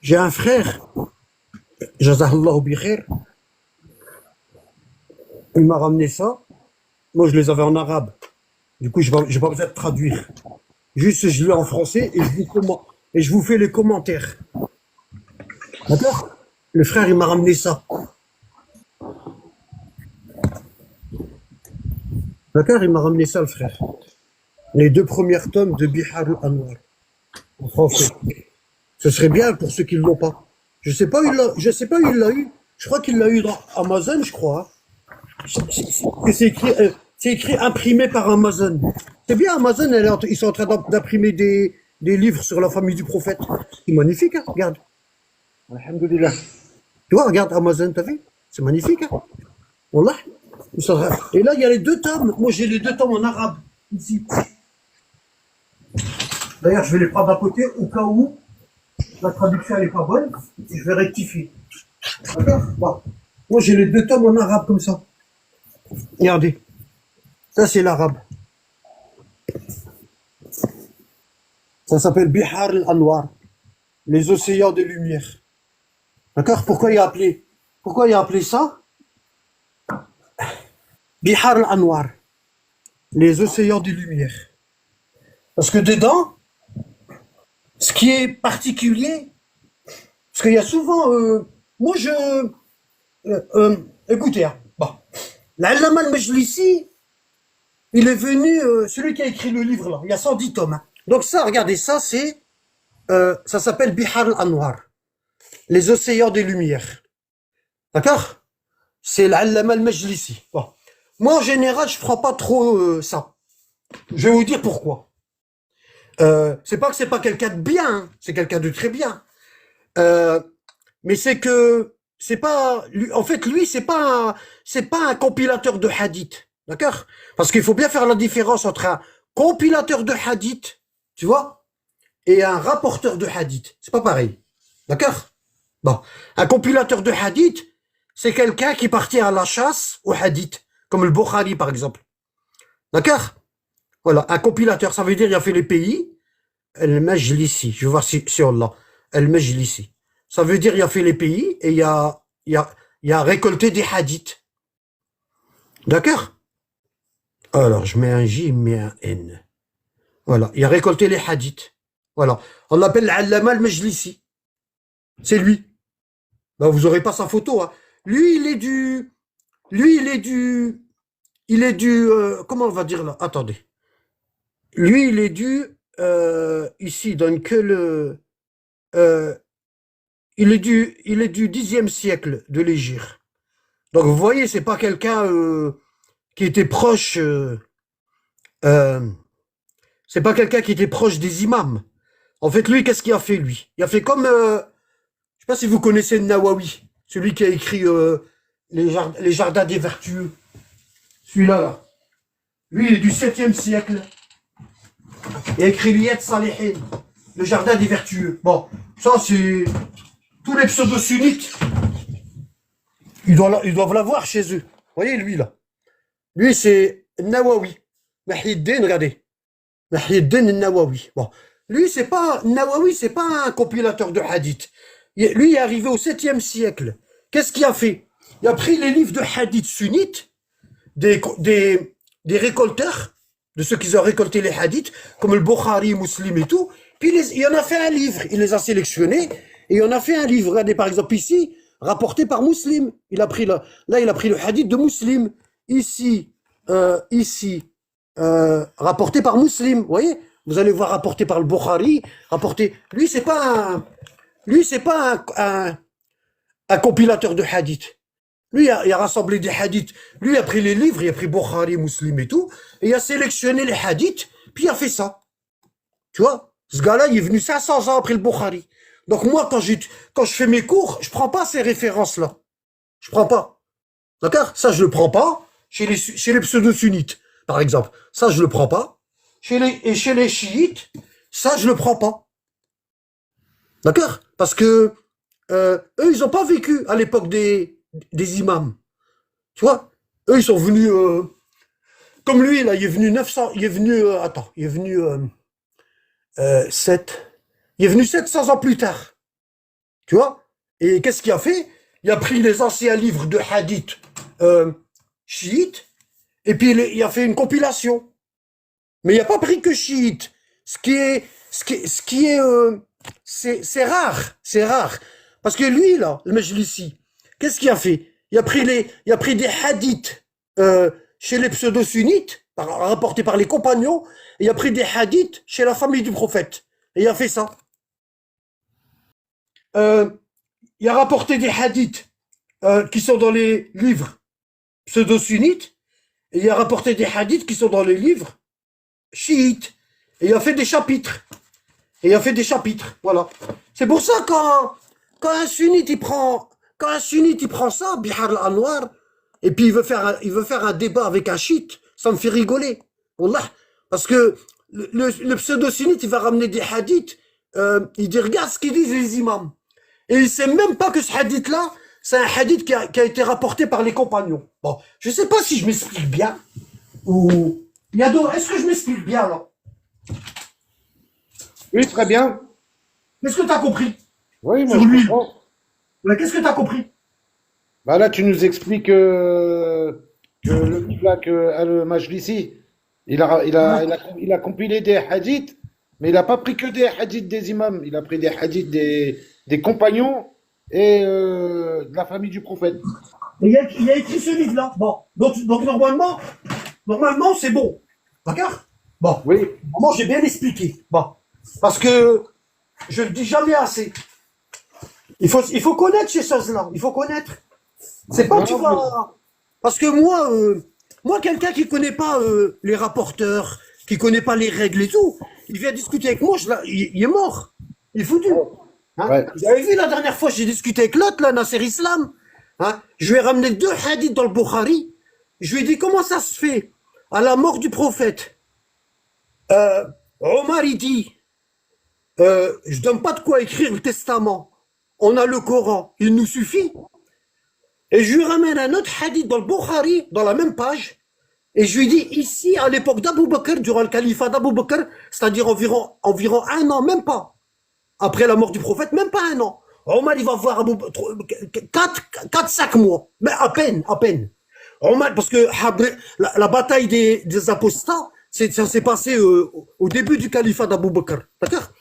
J'ai un frère, Jazakallahu bi khair, il m'a ramené ça. Moi, je les avais en arabe. Du coup, je n'ai pas besoin de traduire. Juste, je lis en français et je vous fais les commentaires. D'accord? Le frère, il m'a ramené ça. D'accord? Il m'a ramené ça, le frère. Les deux premiers tomes de Bihar al-Anwar, en français. Ce serait bien pour ceux qui ne l'ont pas. Je sais pas où il l'a eu. Je crois qu'il l'a eu dans Amazon, je crois. C'est écrit imprimé par Amazon. C'est bien, Amazon, ils sont en train d'imprimer des livres sur la famille du prophète. C'est magnifique, hein, regarde. Alhamdulillah. Tu vois, regarde Amazon, t'as vu? C'est magnifique, hein. Wallah. Et là, il y a les deux tomes. Moi, j'ai les deux tomes en arabe, ici. D'ailleurs, je vais les prendre à côté au cas où la traduction n'est pas bonne. Et je vais rectifier. D'accord? Bon. Moi, j'ai les deux tomes en arabe comme ça. Regardez. Ça, c'est l'arabe. Ça s'appelle Bihar al-Anwar. Les océans de lumière. D'accord? Pourquoi il a appelé ça Bihar al-Anwar. Les océans de lumière. Parce que dedans, ce qui est particulier, parce qu'il y a souvent, moi je, écoutez, hein, bon, l'Allama al-Majlisi, il est venu, celui qui a écrit le livre là, il y a 110 tomes. Hein. Donc ça, regardez, ça s'appelle Bihar al-Anwar, les océans des lumières. D'accord? C'est l'Allama al-Majlisi. Bon. Moi, en général, je prends pas trop ça. Je vais vous dire pourquoi. C'est pas que c'est pas quelqu'un de bien, hein, c'est quelqu'un de très bien. Euh, mais c'est que c'est pas en fait lui c'est pas un compilateur de hadith, d'accord? Parce qu'il faut bien faire la différence entre un compilateur de hadith, tu vois, et un rapporteur de hadith. C'est pas pareil. D'accord? Bon, un compilateur de hadith, c'est quelqu'un qui partit à la chasse au hadith, comme le Bukhari par exemple. D'accord? Voilà, un compilateur, ça veut dire il a fait les pays. Al-Majlisi, je vais voir si on l'a. Al-Majlisi. Ça veut dire il a fait les pays et il a récolté des hadiths. D'accord? Alors, je mets un J, il met un N. Voilà, il a récolté les hadiths. Voilà. On l'appelle l'Allama al-Majlisi. C'est lui. Ben, vous aurez pas sa photo, hein. Lui, il est du... Lui, il est du... Il est du... comment on va dire là? Attendez. Lui, il est du... ici, il donne que le... euh, il est du Xe siècle de l'Hégire. Donc vous voyez, c'est pas quelqu'un qui était proche. Euh, c'est pas quelqu'un qui était proche des imams. En fait, lui, qu'est-ce qu'il a fait lui? Il a fait comme, je sais pas si vous connaissez Nawawi, celui qui a écrit les Jardins des Vertueux. Celui-là, là. Lui, il est du 7e siècle. Il a écrit Liyat Salihin, le Jardin des Vertueux. Bon, ça c'est tous les pseudo-sunnites. Ils doivent l'avoir chez eux. Vous voyez, lui, là. Lui, c'est Nawawi. Mahyiddin, regardez. Mahyiddin Nawawi. Bon. Lui, Nawawi, c'est pas un compilateur de hadith. Lui, il est arrivé au 7e siècle. Qu'est-ce qu'il a fait? Il a pris les livres de hadith sunnites, des récolteurs, de ceux qui ont récolté les hadiths, comme le Bukhari, Muslim et tout. Puis il en a fait un livre. Il les a sélectionnés et il en a fait un livre. Regardez, par exemple, ici, rapporté par Muslim. Là, il a pris le hadith de Muslim. Ici, rapporté par Muslim. Vous voyez? Vous allez voir rapporté par le Bukhari, rapporté. Lui, c'est pas un compilateur de hadith. Lui, il a rassemblé des hadiths. Lui, il a pris les livres, il a pris Bukhari, Muslim et tout, et il a sélectionné les hadiths, puis il a fait ça. Tu vois? Ce gars-là, il est venu 500 ans après le Bukhari. Donc moi, quand je fais mes cours, je prends pas ces références-là. Je prends pas. D'accord? Ça, je le prends pas chez les pseudo-sunnites, par exemple. Ça, je le prends pas. Chez les chiites, ça, je le prends pas. D'accord? Parce que eux, ils ont pas vécu à l'époque des imams. Tu vois? Eux, ils sont venus... comme lui, là, il est venu 900... Il est venu... attends, il est venu... 7... Il est venu 700 ans plus tard. Tu vois? Et qu'est-ce qu'il a fait? Il a pris les anciens livres de hadith euh, chiites, et puis il a fait une compilation. Mais il n'a pas pris que chiite. C'est rare, c'est rare. Parce que lui, là, le Majlisi, qu'est-ce qu'il a fait? Il a pris des hadiths chez les pseudo-sunnites, rapportés par les compagnons, et il a pris des hadiths chez la famille du prophète. Et il a fait ça. Euh, il a rapporté des hadiths qui sont dans les livres pseudo-sunnites, et il a rapporté des hadiths qui sont dans les livres chiites. Et il a fait des chapitres. Et il a fait des chapitres. Voilà. C'est pour ça quand un sunnite il prend ça, Bihar al-Anwar, et puis il veut faire un débat avec un chiite, ça me fait rigoler. Wallah. Parce que le pseudo-sunnite, il va ramener des hadiths, il dit regarde ce qu'ils disent les imams. Et il sait même pas que ce hadith-là, c'est un hadith qui a été rapporté par les compagnons. Bon, je sais pas si je m'explique bien, ou... Yado, est-ce que je m'explique bien, là? Oui, très bien. Qu'est-ce que tu as compris Oui, moi sur je lui? comprends. Ouais, qu'est-ce que tu as compris? Bah là, tu nous expliques que le livre là, que Al-Majlisi, il a compilé des hadiths, mais il n'a pas pris que des hadiths des imams. Il a pris des hadiths des compagnons et de la famille du prophète. Et il a écrit ce livre-là. Bon, donc normalement c'est bon. D'accord? Bon, Oui. moi j'ai bien expliqué. Bon, parce que je le dis jamais assez. Il faut connaître ces choses-là. Il faut connaître. C'est pas Non, que tu non, mais vas. Parce que moi, quelqu'un qui connaît pas les rapporteurs, qui connaît pas les règles et tout, il vient discuter avec moi, il est mort. Il est foutu. Hein? ouais. Vous avez vu la dernière fois, j'ai discuté avec l'autre, là, Nasser Islam. Hein? Je lui ai ramené 2 hadiths dans le Bukhari. Je lui ai dit comment ça se fait à la mort du prophète. Omar il dit, je donne pas de quoi écrire le testament. On a le Coran, il nous suffit. Et je lui ramène un autre hadith dans le Bukhari, dans la même page. Et je lui dis, ici, à l'époque d'Abou Bakr, durant le califat d'Abou Bakr, c'est-à-dire environ un an, même pas. Après la mort du prophète, même pas un an. Omar, il va voir 4, 5 mois. Mais à peine, à peine. Omar, parce que la bataille des apostats, ça s'est passé au début du califat d'Abou Bakr. D'accord?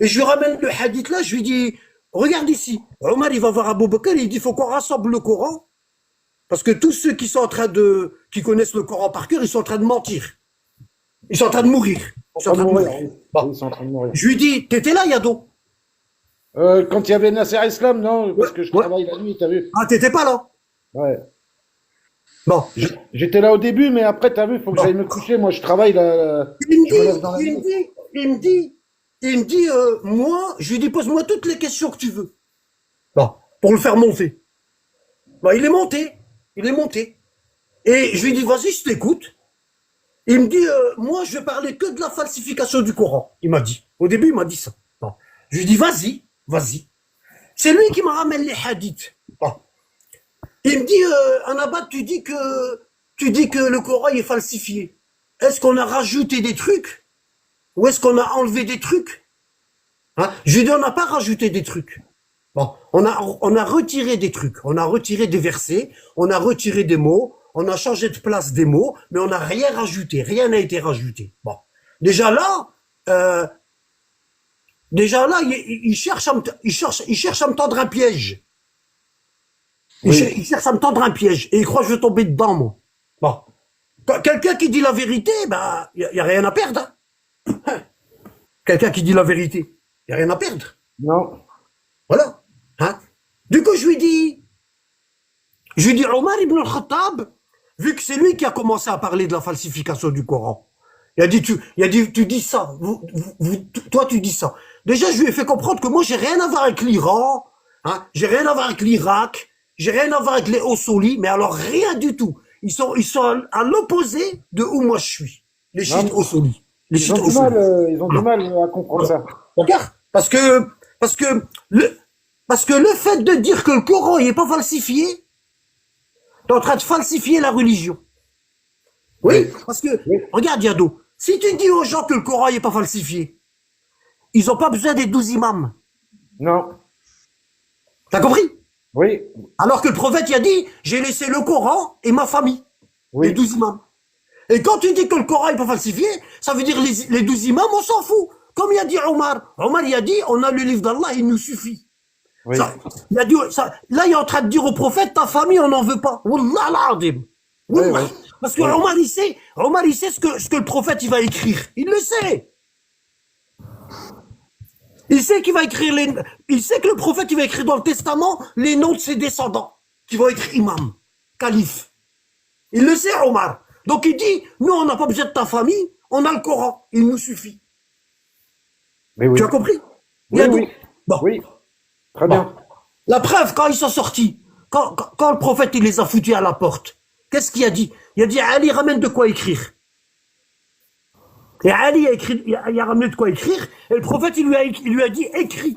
Et je lui ramène le hadith là, je lui dis, regarde ici. Omar, il va voir Abou Bakr, il dit, il faut qu'on rassemble le Coran. Parce que tous ceux qui connaissent le Coran par cœur, ils sont en train de mentir. Ils sont en train de mourir. Ils Ils sont sont en en train train de de mourir. mourir. Oui. Bon. Oui, ils sont en train de mourir. Je lui dis, t'étais là, Yado? Quand il y avait Nasser Islam, non, Ouais, parce que je ouais. travaille la nuit, t'as vu? Ah, t'étais pas là? Ouais. Bon. J'étais là au début, mais après, t'as vu, il faut que Bon. j'aille me coucher. Moi, je travaille là. Il me Je me lève dit, dans la il me nuit. dit, il me dit, moi, je lui dis, pose-moi toutes les questions que tu veux. Bon. Pour le faire monter. Bon, il est monté. Il est monté. Et je lui dis, vas-y, je t'écoute. Il me dit, moi, je vais parler que de la falsification du Coran. Il m'a dit. Au début, il m'a dit ça. Bon. Je lui dis, vas-y, vas-y. C'est lui qui me ramène les hadiths. Bon. Il me dit, Anabat, tu dis que le Coran est falsifié. Est-ce qu'on a rajouté des trucs? Ou est-ce qu'on a enlevé des trucs? Hein? Je lui dis, on n'a pas rajouté des trucs. Bon, on a retiré des trucs, on a retiré des versets, on a retiré des mots, on a changé de place des mots, mais on n'a rien rajouté, rien n'a été rajouté. Bon, déjà là, euh, il cherche à me tendre un piège. Oui. Il cherche à me tendre un piège et il croit que je vais tomber dedans, moi. Bon, quelqu'un qui dit la vérité, ben, y a rien à perdre. Hein. Quelqu'un qui dit la vérité, y a rien à perdre. Non. Voilà. Hein? Du coup, je lui dis, Omar ibn al-Khattab, vu que c'est lui qui a commencé à parler de la falsification du Coran, il a dit, tu dis ça, toi tu dis ça. Déjà, je lui ai fait comprendre que moi, j'ai rien à voir avec l'Iran, hein, j'ai rien à voir avec l'Irak, j'ai rien à voir avec les Hauts-Solis, mais alors rien du tout. Ils sont à l'opposé de où moi je suis. Les Non, chiites Hauts-Solis. Les ils ont chiites du mal, Hauts-Solis. ils ont du Voilà. mal à comprendre Voilà. ça. D'accord? Parce que le, parce que le fait de dire que le Coran n'est pas falsifié, t'es en train de falsifier la religion. Oui, Oui. parce que, Oui. regarde Yado, si tu dis aux gens que le Coran n'est pas falsifié, ils n'ont pas besoin des 12 imams. Non. T'as compris? Oui, Alors que le prophète, il a dit, j'ai laissé le Coran et ma famille, les oui, 12 imams. Et quand tu dis que le Coran est pas falsifié, ça veut dire les 12 imams, on s'en fout. Comme il a dit Omar. Omar, il a dit, on a le livre d'Allah, il nous suffit. oui, Ça, il a dit, ça, là, il est en train de dire au prophète, ta famille, on n'en veut pas. Wallah al-azim. oui, Wallah. oui, Parce que oui. Omar, il sait ce que le prophète, il va écrire. Il le sait. Il sait qu'il va écrire il sait que le prophète, il va écrire dans le testament les noms de ses descendants, qui vont être imam, calife. Il le sait, Omar. Donc il dit, nous, on n'a pas besoin de ta famille, on a le Coran, il nous suffit. Mais oui, Tu as compris? Il y oui, a oui, Bon, oui, très bon. bien. La preuve, quand ils sont sortis, quand le prophète, il les a foutus à la porte, qu'est-ce qu'il a dit? Il a dit, Ali, ramène de quoi écrire. Et Ali a écrit, il a ramené de quoi écrire, et le prophète, il lui a dit, écris.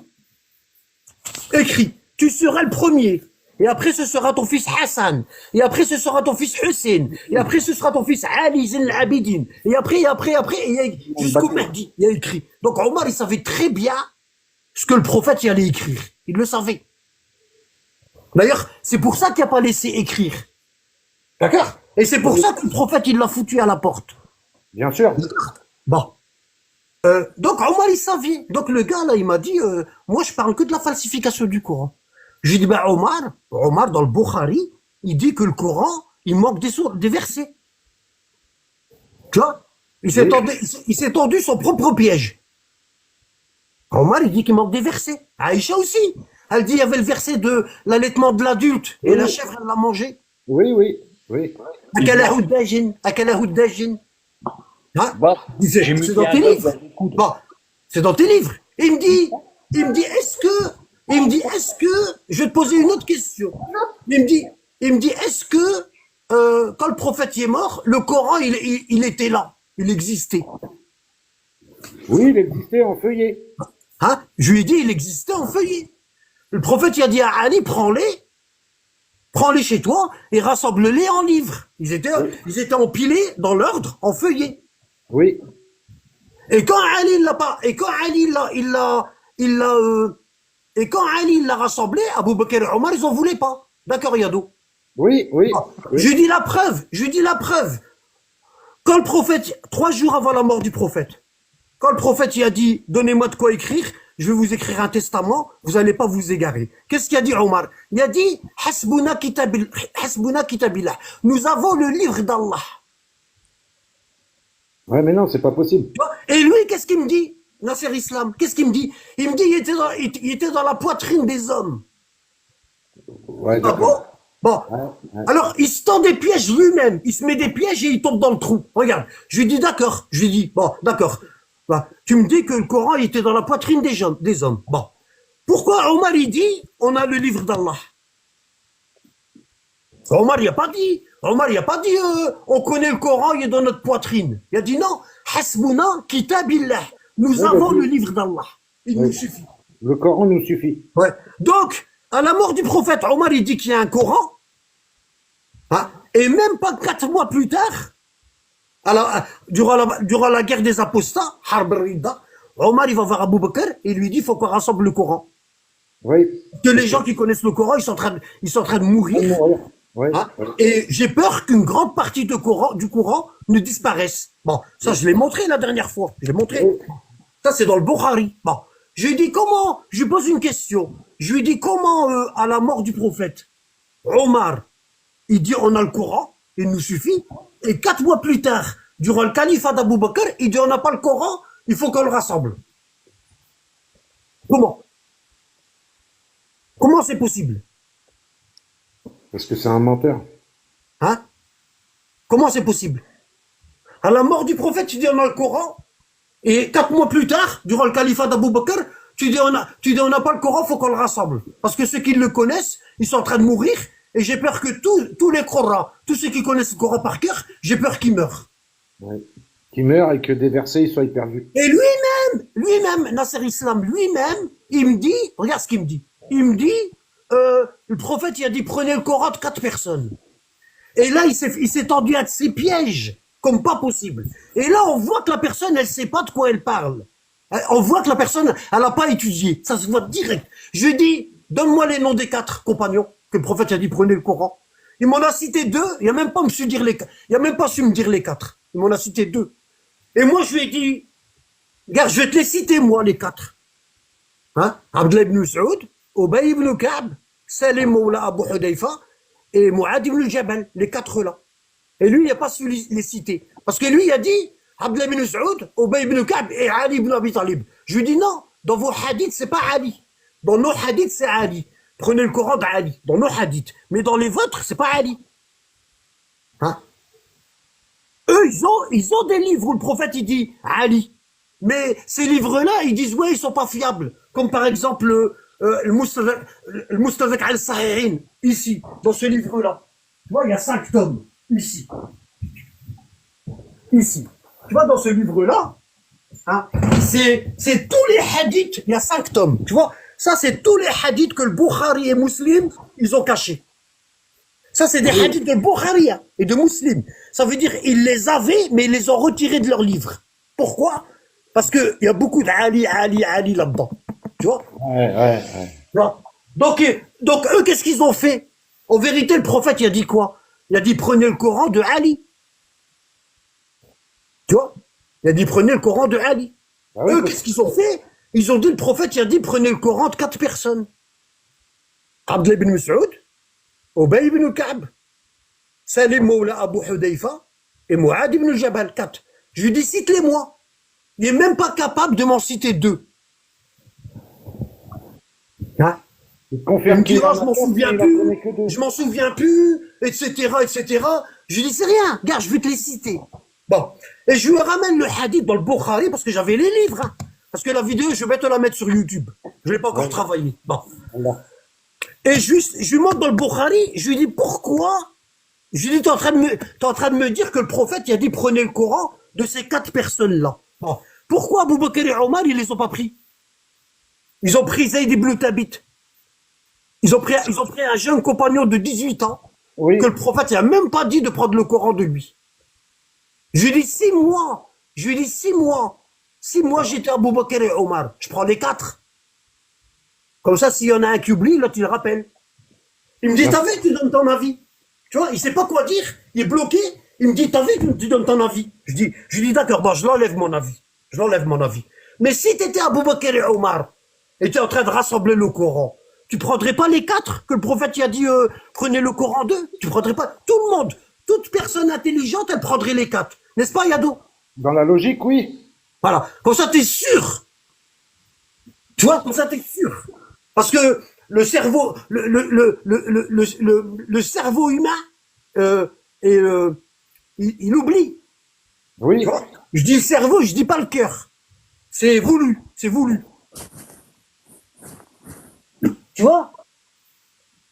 Écris. Tu seras le premier. Et après, ce sera ton fils Hassan. Et après, ce sera ton fils Hussein. Et après, ce sera ton fils Ali Zin al-Abidin. Et après, jusqu'au Mahdi, il a écrit. Donc, Omar, il savait très bien ce que le prophète y allait écrire. Il le savait. D'ailleurs, c'est pour ça qu'il n'a pas laissé écrire. D'accord? Et c'est pour ça que le prophète, il l'a foutu à la porte. Bien sûr. Bon. Donc, Omar, il savait. Donc, le gars, là, il m'a dit, moi, je parle que de la falsification du Coran. Je lui ai dit, ben, Omar, dans le Bukhari, il dit que le Coran, il manque des versets. Tu vois? Il s'est tendu son propre piège. Omar, il dit qu'il manque des versets. Aïcha aussi. Elle dit, il y avait le verset de l'allaitement de l'adulte, et Oui, la chèvre, elle l'a mangé. oui, oui, oui. Akalahu dajin, akalahu dajin. Hein? Bah, j'ai C'est muté dans un tes gars, livres. bah, écoute. Bon, c'est dans tes livres. Il me dit, est-ce que, je vais te poser une autre question. Il me dit, est-ce que, quand le prophète y est mort, le Coran, il était là, il existait. Oui, il existait en feuillet. Hein? Je lui ai dit, il existait en feuillet. Le prophète, il a dit à Ali, prends-les chez toi et rassemble-les en livres. Ils étaient empilés dans l'ordre, en feuillet. Oui, Et quand Ali l'a pas, et quand Ali l'a rassemblé, Abu Bakr et Omar, ils en voulaient pas. D'accord, Yado? oui, oui, oui, Je lui dis la preuve. Quand le prophète, 3 jours avant la mort du prophète, quand le prophète il a dit, donnez-moi de quoi écrire, je vais vous écrire un testament, vous n'allez pas vous égarer. Qu'est-ce qu'il a dit Omar? Il a dit, hasbuna kitabillah. Nous avons le livre d'Allah. Ouais, mais non, c'est pas possible. Et lui, qu'est-ce qu'il me dit? Nasser Islam, qu'est-ce qu'il me dit? Il me dit, il était dans la poitrine des hommes. Ouais, Ah bon? d'accord. Bon. Ouais, ouais. Alors, il se tend des pièges lui-même. Il se met des pièges et il tombe dans le trou. Regarde. Je lui dis d'accord. Je lui dis, bon, d'accord. Bah, tu me dis que le Coran il était dans la poitrine des hommes. Bon. Pourquoi Omar il dit, on a le livre d'Allah? Omar il a pas dit. Omar il a pas dit, on connaît le Coran, il est dans notre poitrine. Il a dit non. Hasbuna kitabillah. Nous Oui, avons oui. le livre d'Allah. Il Oui. nous suffit. Le Coran nous suffit. Ouais. Donc, à la mort du prophète, Omar il dit qu'il y a un Coran. Hein, et même pas 4 mois plus tard, alors, durant la guerre des apostats, Harb al-Ridda, Omar il va voir Abu Bakr et il lui dit, il faut qu'on rassemble le Coran. Oui. Que les gens qui connaissent le Coran, ils sont en train de mourir. Oui. Hein, Oui. et j'ai peur qu'une grande partie du Coran ne disparaisse. Bon, ça je l'ai montré la dernière fois. Je l'ai montré. Oui. Ça c'est dans le Bukhari. Bon, je lui dis comment, je lui pose une question. Je lui dis comment, à la mort du prophète, Omar, il dit on a le Coran, il nous suffit. Et 4 mois plus tard, durant le califat d'Abu Bakr, il dit on n'a pas le Coran, il faut qu'on le rassemble. Comment? Comment c'est possible? Parce que c'est un menteur. Hein? Comment c'est possible? À la mort du prophète, tu dis on a le Coran, et 4 mois plus tard, durant le califat d'Abu Bakr, tu dis on n'a pas le Coran, faut qu'on le rassemble. Parce que ceux qui le connaissent, ils sont en train de mourir, et j'ai peur que tous les Corans, tous ceux qui connaissent le Coran par cœur, j'ai peur qu'ils meurent. Ouais. Qui meurt et que des versets ils soient perdus. Et lui-même, Nasser Islam, lui-même, il me dit, regarde ce qu'il me dit. Il me dit, le prophète, il a dit, prenez le Coran de 4 personnes. Et là, il s'est tendu à ses pièges, comme pas possible. Et là, on voit que la personne, elle sait pas de quoi elle parle. On voit que la personne, elle a pas étudié. Ça se voit direct. Je dis, donne-moi les noms des 4 compagnons que le prophète a dit prenez le Coran. Il m'en a cité 2, il a même pas su me dire les 4. Il m'en a cité 2. Et moi je lui ai dit, regarde, je vais te les citer moi les 4. Hein? Abdullah ibn Saoud, Ubay ibn Ka'b, Salim Mawla Abu Hudayfa et Mu'ad ibn Jabal, les 4 là. Et lui, il n'a pas su les citer. Parce que lui, il a dit Abdullah ibn Saoud, Ubay ibn Ka'b et Ali ibn Abi Talib. Je lui dis non, dans vos hadiths, c'est pas Ali. Dans nos hadiths, c'est Ali. Prenez le Coran d'Ali, dans nos hadiths. Mais dans les vôtres, c'est pas Ali. Hein? Eux, ils ont des livres où le prophète, il dit Ali. Mais ces livres-là, ils disent, ouais, ils sont pas fiables. Comme par exemple, le Mustadrak al-Sahihin, ici, dans ce livre-là. Tu vois, il y a 5 tomes, ici. Ici. Tu vois, dans ce livre-là, hein, c'est tous les hadiths, il y a 5 tomes. Tu vois, ça, c'est tous les hadiths que le Bukhari et Muslim, ils ont cachés. Ça, c'est des hadiths de Bukhari et de Muslim. Ça veut dire, ils les avaient, mais ils les ont retirés de leur livre. Pourquoi? Parce qu'il y a beaucoup d'Ali là-dedans. Tu vois? Ouais. Tu vois? Donc, eux, qu'est-ce qu'ils ont fait? En vérité, le prophète, il a dit quoi? Il a dit, prenez le Coran de Ali. Tu vois? Il a dit, prenez le Coran de Ali. Ah ouais, Eux, qu'est-ce qu'ils ont fait? Ils ont dit, le prophète, il a dit, prenez le Coran de 4 personnes. Abdullah ibn Mas'ud, Ubay ibn Ka'b, Salim Mawla Abu Hudayfa et Mu'ad ibn Jabal, 4. Je lui dis, cite-les-moi. Il n'est même pas capable de m'en citer 2. Hein? Il confirme qu'il je m'en souviens plus, je m'en souviens plus, etc., etc. Je lui dis, c'est rien, regarde, je vais te les citer. Bon. Et je lui ramène le hadith dans le Bukhari parce que j'avais les livres. Hein. Parce que la vidéo, je vais te la mettre sur YouTube. Je l'ai pas encore travaillé. Bon. Et je lui montre dans le Bukhari, je lui dis, pourquoi? Je lui dis, t'es en train de me dire que le prophète, il a dit, prenez le Coran de ces 4 personnes-là. Bon. Pourquoi Abu Bakr et Omar, ils les ont pas pris? Ils ont pris Zayd ibn Thabit. Ils ont pris un jeune compagnon de 18 ans, que le prophète n'a même pas dit de prendre le Coran de lui. Je lui dis 6 mois. Je lui dis 6 mois. 6 mois, j'étais Abu Bakr et Omar. Je prends les 4. Comme ça, s'il y en a un qui oublie, l'autre, il le rappelle. Il me dit, t'as vu, tu donnes ton avis. Tu vois, il sait pas quoi dire. Il est bloqué. Il me dit, t'as vu, tu donnes ton avis. Je dis, d'accord, bon, je l'enlève mon avis. Je l'enlève mon avis. Mais si t'étais Abu Bakr et Omar, et tu es en train de rassembler le Coran, tu prendrais pas les 4 que le prophète y a dit, prenez le Coran 2. Tu prendrais pas, tout le monde, toute personne intelligente, elle prendrait les 4. N'est-ce pas, Yado? Dans la logique, oui. Voilà. Comme ça, t'es sûr. Tu vois, comme ça, t'es sûr. Parce que le cerveau, le cerveau humain, il oublie. Oui. Je dis le cerveau, je dis pas le cœur. C'est voulu, c'est voulu. Tu vois?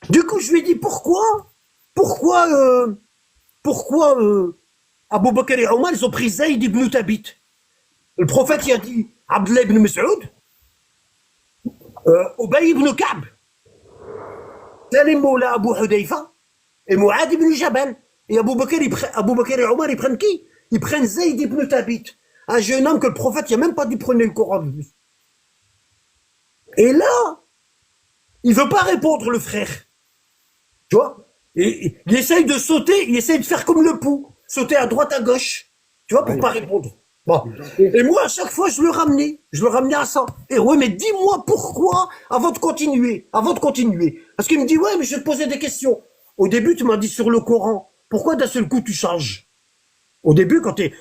Du coup, je lui ai dit pourquoi Abu Bakr et Omar, ils ont pris Zayd ibn Thabit. Le prophète, il a dit Abdullah ibn Mas'ud, Ubay ibn Ka'b, Salim Mawla Abu Hudayfa et Mu'ad ibn Jabal. Et Abu Bakr et Omar, ils prennent qui? Ils prennent Zayd ibn Thabit, un jeune homme que le prophète n'a même pas dit prenez le Coran de lui. Et là, il veut pas répondre, le frère. Tu vois? Et il essaye de sauter, il essaye de faire comme le pou, sauter à droite, à gauche. Tu vois, pour pas répondre. Bon. Et moi, à chaque fois, je le ramenais à ça. Et ouais, mais dis-moi pourquoi, avant de continuer. Parce qu'il me dit, ouais, mais je vais te poser des questions. Au début, tu m'as dit sur le Coran. Pourquoi d'un seul coup, tu changes? Au début, quand t'es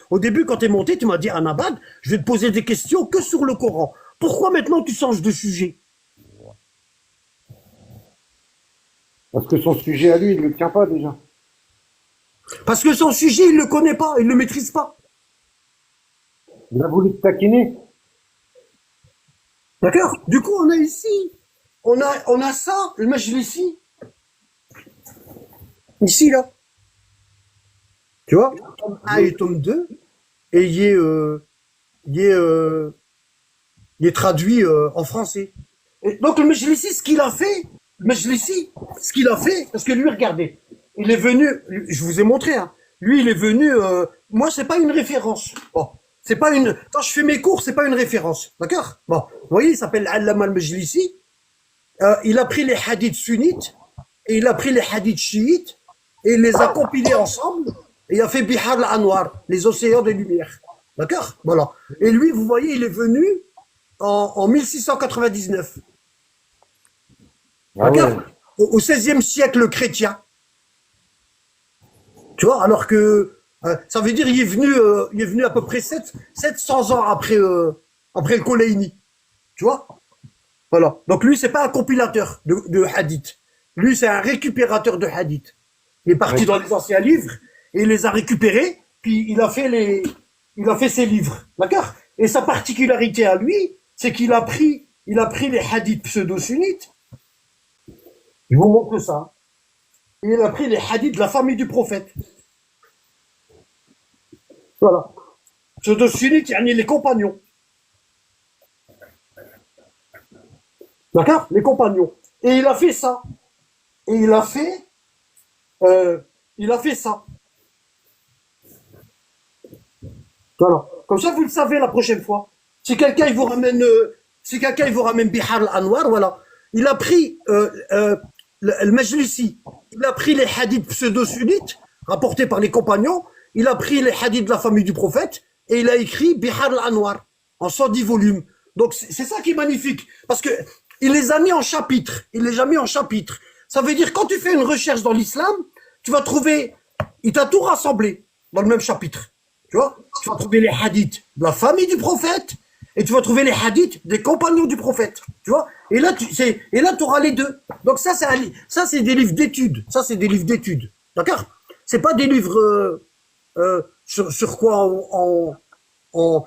monté, tu m'as dit, Anabad, je vais te poser des questions que sur le Coran. Pourquoi maintenant tu changes de sujet? Parce que son sujet à lui, il ne le tient pas déjà. Parce que son sujet, il le connaît pas, il le maîtrise pas. Il a voulu te taquiner. D'accord? Du coup, on a ici, on a ça, le majlisi. Ici, là. Tu vois? Tome 1 et tome 2. Et il est traduit en français. Et donc, le majlisi, ce qu'il a fait, parce que lui, regardez, il est venu, je vous ai montré, hein, lui, il est venu, moi, c'est pas une référence. Bon, c'est pas quand je fais mes cours, c'est pas une référence. D'accord? Bon, vous voyez, il s'appelle Allama al-Majlisi. il a pris les hadiths sunnites et il a pris les hadiths chiites et il les a compilés ensemble et il a fait Bihar al-Anwar, les océans de lumière. D'accord? Voilà. Et lui, vous voyez, il est venu en 1699. Ah D'accord? ouais. Au XVIe siècle chrétien. Tu vois, alors que ça veut dire il est venu à peu près 700 ans après le Khomeini. Tu vois? Voilà. Donc lui, c'est pas un compilateur de hadith. Lui, c'est un récupérateur de hadith. Il est parti Ouais. dans les anciens livres et il les a récupérés, puis il a fait ses livres. D'accord? Et sa particularité à lui, c'est il a pris les hadiths pseudo-sunnites. Je vous montre ça. Et il a pris les hadiths de la famille du prophète. Voilà. Pseudo-sunnites, yani les compagnons. D'accord? Les compagnons. Et il a fait ça. Et il a fait ça. Voilà. Comme ça, vous le savez la prochaine fois. Si quelqu'un il vous ramène Bihar al-Anwar, voilà. Il a pris le Majlisi, il a pris les hadiths pseudo-sunnites rapportés par les compagnons, il a pris les hadiths de la famille du prophète et il a écrit Bihar al-Anwar en 110 volumes. Donc c'est ça qui est magnifique parce que il les a mis en chapitres. Il les a mis en chapitres. Ça veut dire quand tu fais une recherche dans l'islam, tu vas trouver, il t'a tout rassemblé dans le même chapitre. Tu vois, tu vas trouver les hadiths de la famille du prophète et tu vas trouver les hadiths des compagnons du prophète. Tu vois, et là tu auras les deux. Donc ça c'est des livres d'études. Ça c'est des livres d'études. D'accord? C'est pas des livres sur quoi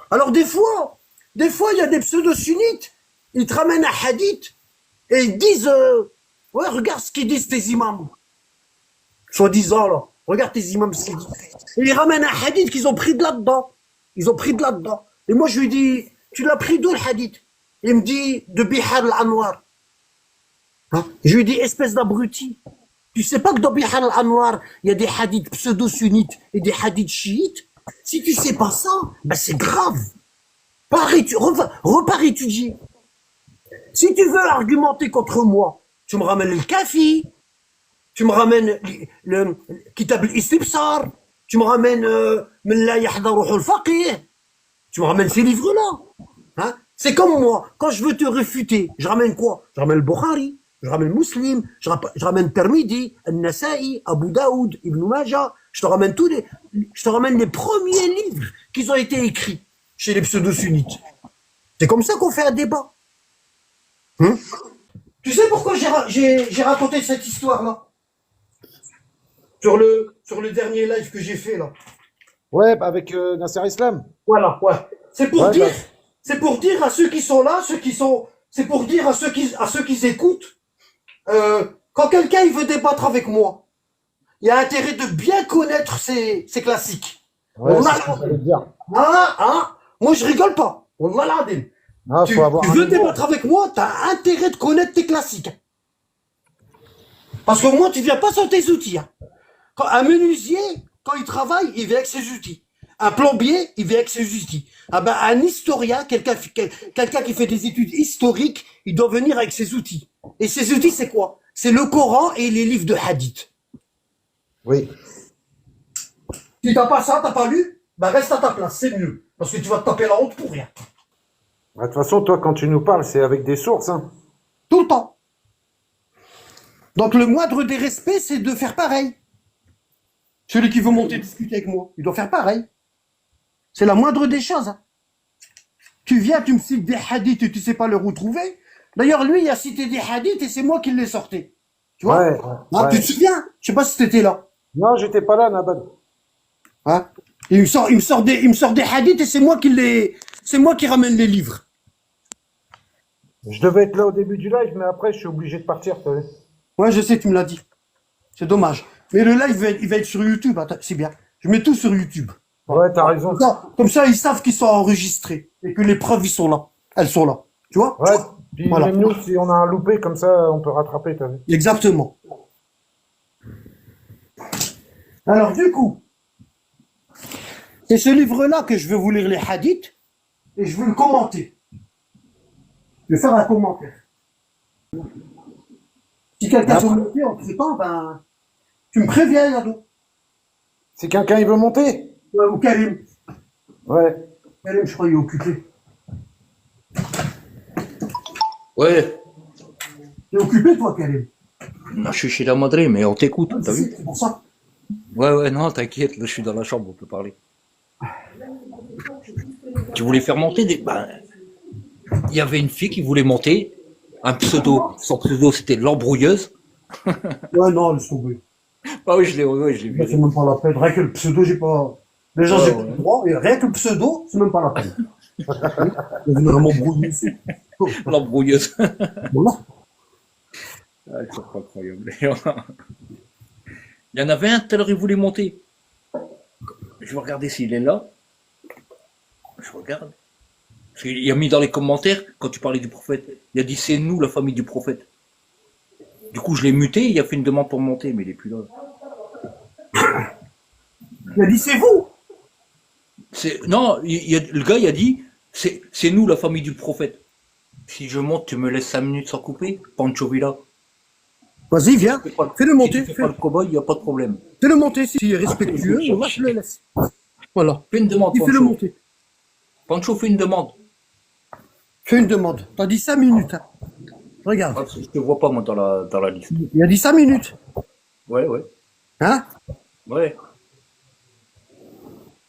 Alors des fois il y a des pseudo-sunnites, ils te ramènent un hadith et ils disent ouais, regarde ce qu'ils disent tes imams. Soi-disant, là. Regarde tes imams, ce qu'ils disent. Et ils ramènent un hadith qu'ils ont pris de là-dedans. Ils ont pris de là-dedans. Et moi, je lui dis, tu l'as pris d'où le hadith? Il me dit, de Bihar al-Anwar. Hein? Je lui dis, espèce d'abruti. Tu sais pas que dans Bihar al-Anwar, il y a des hadiths pseudo-sunnites et des hadiths chiites? Si tu sais pas ça, ben c'est grave. Repars étudier. Si tu veux argumenter contre moi, tu me ramènes le Kafi, tu me ramènes le Kitab al-Istibsar, tu me ramènes Men la yahdaruhu al-faqih, tu me ramènes ces livres-là. Hein? C'est comme moi, quand je veux te réfuter, je ramène quoi? Je ramène le Bukhari, je ramène Muslim, je ramène Tirmidhi, An-Nasa'i, Abu Daoud, Ibn Majah, je te ramène les premiers livres qui ont été écrits chez les pseudo-sunnites. C'est comme ça qu'on fait un débat. Hein? Tu sais pourquoi j'ai raconté cette histoire-là sur le dernier live que j'ai fait là. Ouais, avec Nasser Islam. Voilà, ouais. Ouais, bah, C'est pour dire à ceux qui sont là, c'est pour dire à ceux qui écoutent, quand quelqu'un il veut débattre avec moi, il y a intérêt de bien connaître ses classiques. ouais, c'est Wallah, ce que j'allais te dire. moi je rigole pas. Wallah l'adil. Ah, faut avoir Tu un veux niveau. débattre avec moi, t'as intérêt de connaître tes classiques. Parce que moi, tu viens pas sans tes outils. Hein. Un menuisier, quand il travaille, il vient avec ses outils. Un plombier, il vient avec ses outils. Ah ben, un historien, quelqu'un qui fait des études historiques, il doit venir avec ses outils. Et ses outils, c'est quoi? C'est le Coran et les livres de hadith. Oui. Si t'as pas ça, t'as pas lu, ben reste à ta place, c'est mieux. Parce que tu vas te taper la honte pour rien. Bah, de toute façon, toi, quand tu nous parles, c'est avec des sources, hein. Tout le temps. Donc le moindre des respects, c'est de faire pareil. Celui qui veut monter discuter avec moi, il doit faire pareil. C'est la moindre des choses. Hein. Tu viens, tu me cites des hadiths et tu sais pas le retrouver. D'ailleurs, lui, il a cité des hadiths et c'est moi qui les sortais. Tu vois? Ouais, Ah, ouais. tu te souviens? Je sais pas si t'étais là. Non, j'étais pas là, Nabad. Hein? Et il me sort des hadiths et c'est moi qui ramène les livres. Je devais être là au début du live, mais après, je suis obligé de partir, t'as vu. Ouais, je sais, tu me l'as dit. C'est dommage. Mais le live, il va être sur YouTube. Attends, c'est bien. Je mets tout sur YouTube. Ouais, t'as raison. Comme ça, ils savent qu'ils sont enregistrés et que les preuves, ils sont là. Elles sont là. Tu vois? Ouais, puis Voilà. même nous, si on a un loupé, comme ça, on peut rattraper, t'as vu. Exactement. Alors, du coup, c'est ce livre-là que je veux vous lire les hadiths et je veux le commenter. Je vais faire un commentaire. Si Mais quelqu'un veut après, monter entre temps, ben, tu me préviens, Yado. si quelqu'un il veut monter, Ouais, ou Karim. ouais. Karim, je crois, il est occupé. Ouais, T'es occupé, toi, Karim? non, je suis chez la Madrid, mais on t'écoute, Ouais, je t'as vu? sais, c'est pour ça. Ouais, ouais, non, t'inquiète, là, je suis dans la chambre, on peut parler. Tu voulais faire monter des... Ben, il y avait une fille qui voulait monter, un pseudo. Son pseudo, c'était l'embrouilleuse. Ouais, non, laisse tomber. Ah oui, ouais, je l'ai Là, c'est viré. même pas la peine. Rien que le pseudo, j'ai pas. Déjà, Ouais, j'ai pas le ouais. droit. Et rien que le pseudo, c'est même pas la peine. Vous venez vraiment brouiller ici. Oh, L'embrouilleuse. voilà. Ah, c'est pas incroyable. Il y en avait un, tout à l'heure, il voulait monter. Je vais regarder s'il est là. Je regarde. Parce qu'il a mis dans les commentaires, quand tu parlais du prophète, il a dit c'est nous, la famille du prophète. Du coup, je l'ai muté, il a fait une demande pour monter, mais il est plus là. Il a dit, c'est vous. Non, le gars, il a dit c'est nous, la famille du prophète. Si je monte, tu me laisses 5 minutes sans couper, Pancho Villa. Vas-y, viens. Fais-le Si tu monter. fais pas le cow-boy, il n'y a pas de problème. Fais-le monter. S'il est Je vais respectueux, le voilà, je le chercher. laisse. Voilà. Fais une demande, Il fait le Pancho. monter. Pancho, fais une demande. Fais une demande. T'as dit 5 minutes. Hein. Regarde. Ah, parce que je te vois pas, moi, dans la liste. Il a dit 5 minutes. Ouais, ouais, Hein? ouais.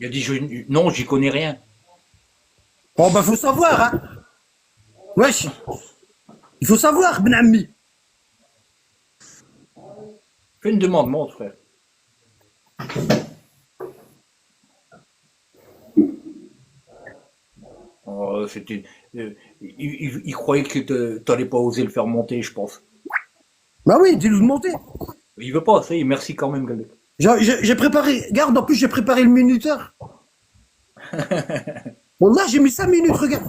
Il a dit non, j'y connais rien. Bon, ben, faut savoir, hein. Wesh. Il faut savoir, Ben Ammi. Fais une demande, monte, frère. Oh, c'était, il croyait que t'allais pas oser le faire monter, je pense. Bah oui, dis-lui de monter. Il veut pas, ça y est, merci quand même, Galek. J'ai préparé, regarde, en plus j'ai préparé le minuteur. Bon là j'ai mis 5 minutes, regarde.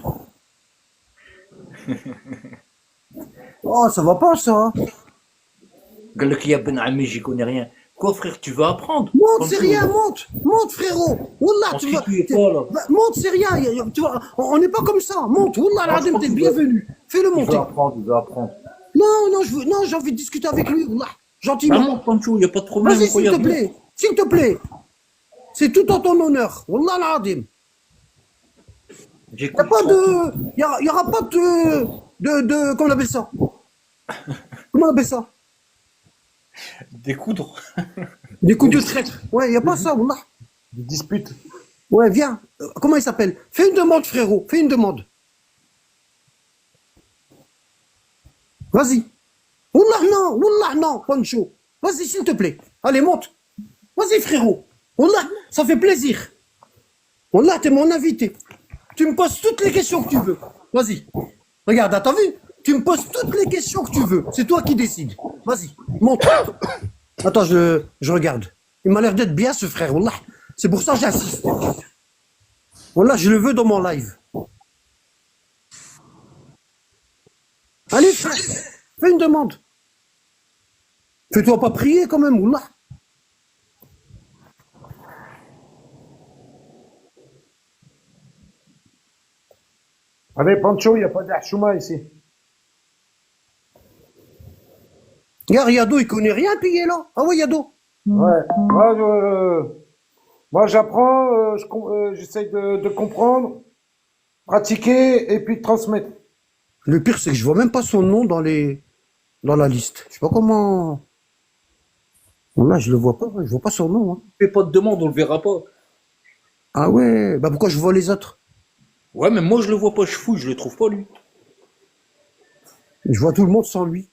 Oh, ça va pas ça. Hein. Galek, il y a Ben Ami, j'y connais rien. Quoi, frère, tu veux apprendre? Monte, Comme c'est ça, rien, monte. Monte, frérot. Wallah, on tu se vas. situe pas, là. Bah, monte, c'est rien. Tu vois, on n'est pas comme ça. Monte, Wallah, Non, je l'adem, crois t'es qu'il veut, bienvenu. Fais-le il veut monter. apprendre, il veut apprendre. Non, non, non, j'ai envie de discuter avec lui, Wallah. Bah, Gentiment. monte, Pancho, il y a pas de problème, Vas-y, s'il te regarde. plaît. S'il te plaît. C'est tout en ton honneur. Wallah, l'adem. Y a J'écoute pas tranquille. de. Y aura pas de. Comment on appelle ça? Comment on appelle ça? Découdre. Des coups de traître. Ouais, y a pas ça, Wallah. Des disputes. Ouais, viens. Comment il s'appelle? Fais une demande, frérot. Fais une demande. Vas-y. Wallah non, Pancho. Vas-y, s'il te plaît. Allez, monte. Vas-y, frérot. Wallah, ça fait plaisir. Wallah, t'es mon invité. Tu me poses toutes les questions que tu veux. Vas-y. Regarde, t'as vu? Tu me poses toutes les questions que tu veux. C'est toi qui décides. Vas-y, monte. Attends, je regarde. Il m'a l'air d'être bien, ce frère. Wallah. C'est pour ça que j'insiste. Wallah, je le veux dans mon live. Allez, frère, fais une demande. Fais-toi pas prier quand même, Wallah. Allez, Pancho, il n'y a pas d'Archouma ici. Regarde, Yado, il connaît rien, puis il est là. Ah ouais, Yado. Ouais. Moi, j'apprends, j'essaye de comprendre, pratiquer et puis de transmettre. Le pire, c'est que je vois même pas son nom dans la liste. Je sais pas comment. Là, je le vois pas, je vois pas son nom. Hein. Fais pas de demande, on le verra pas. Ah ouais, bah pourquoi je vois les autres? Ouais, mais moi, je le vois pas, je fouille, je le trouve pas, lui. Je vois tout le monde sans lui.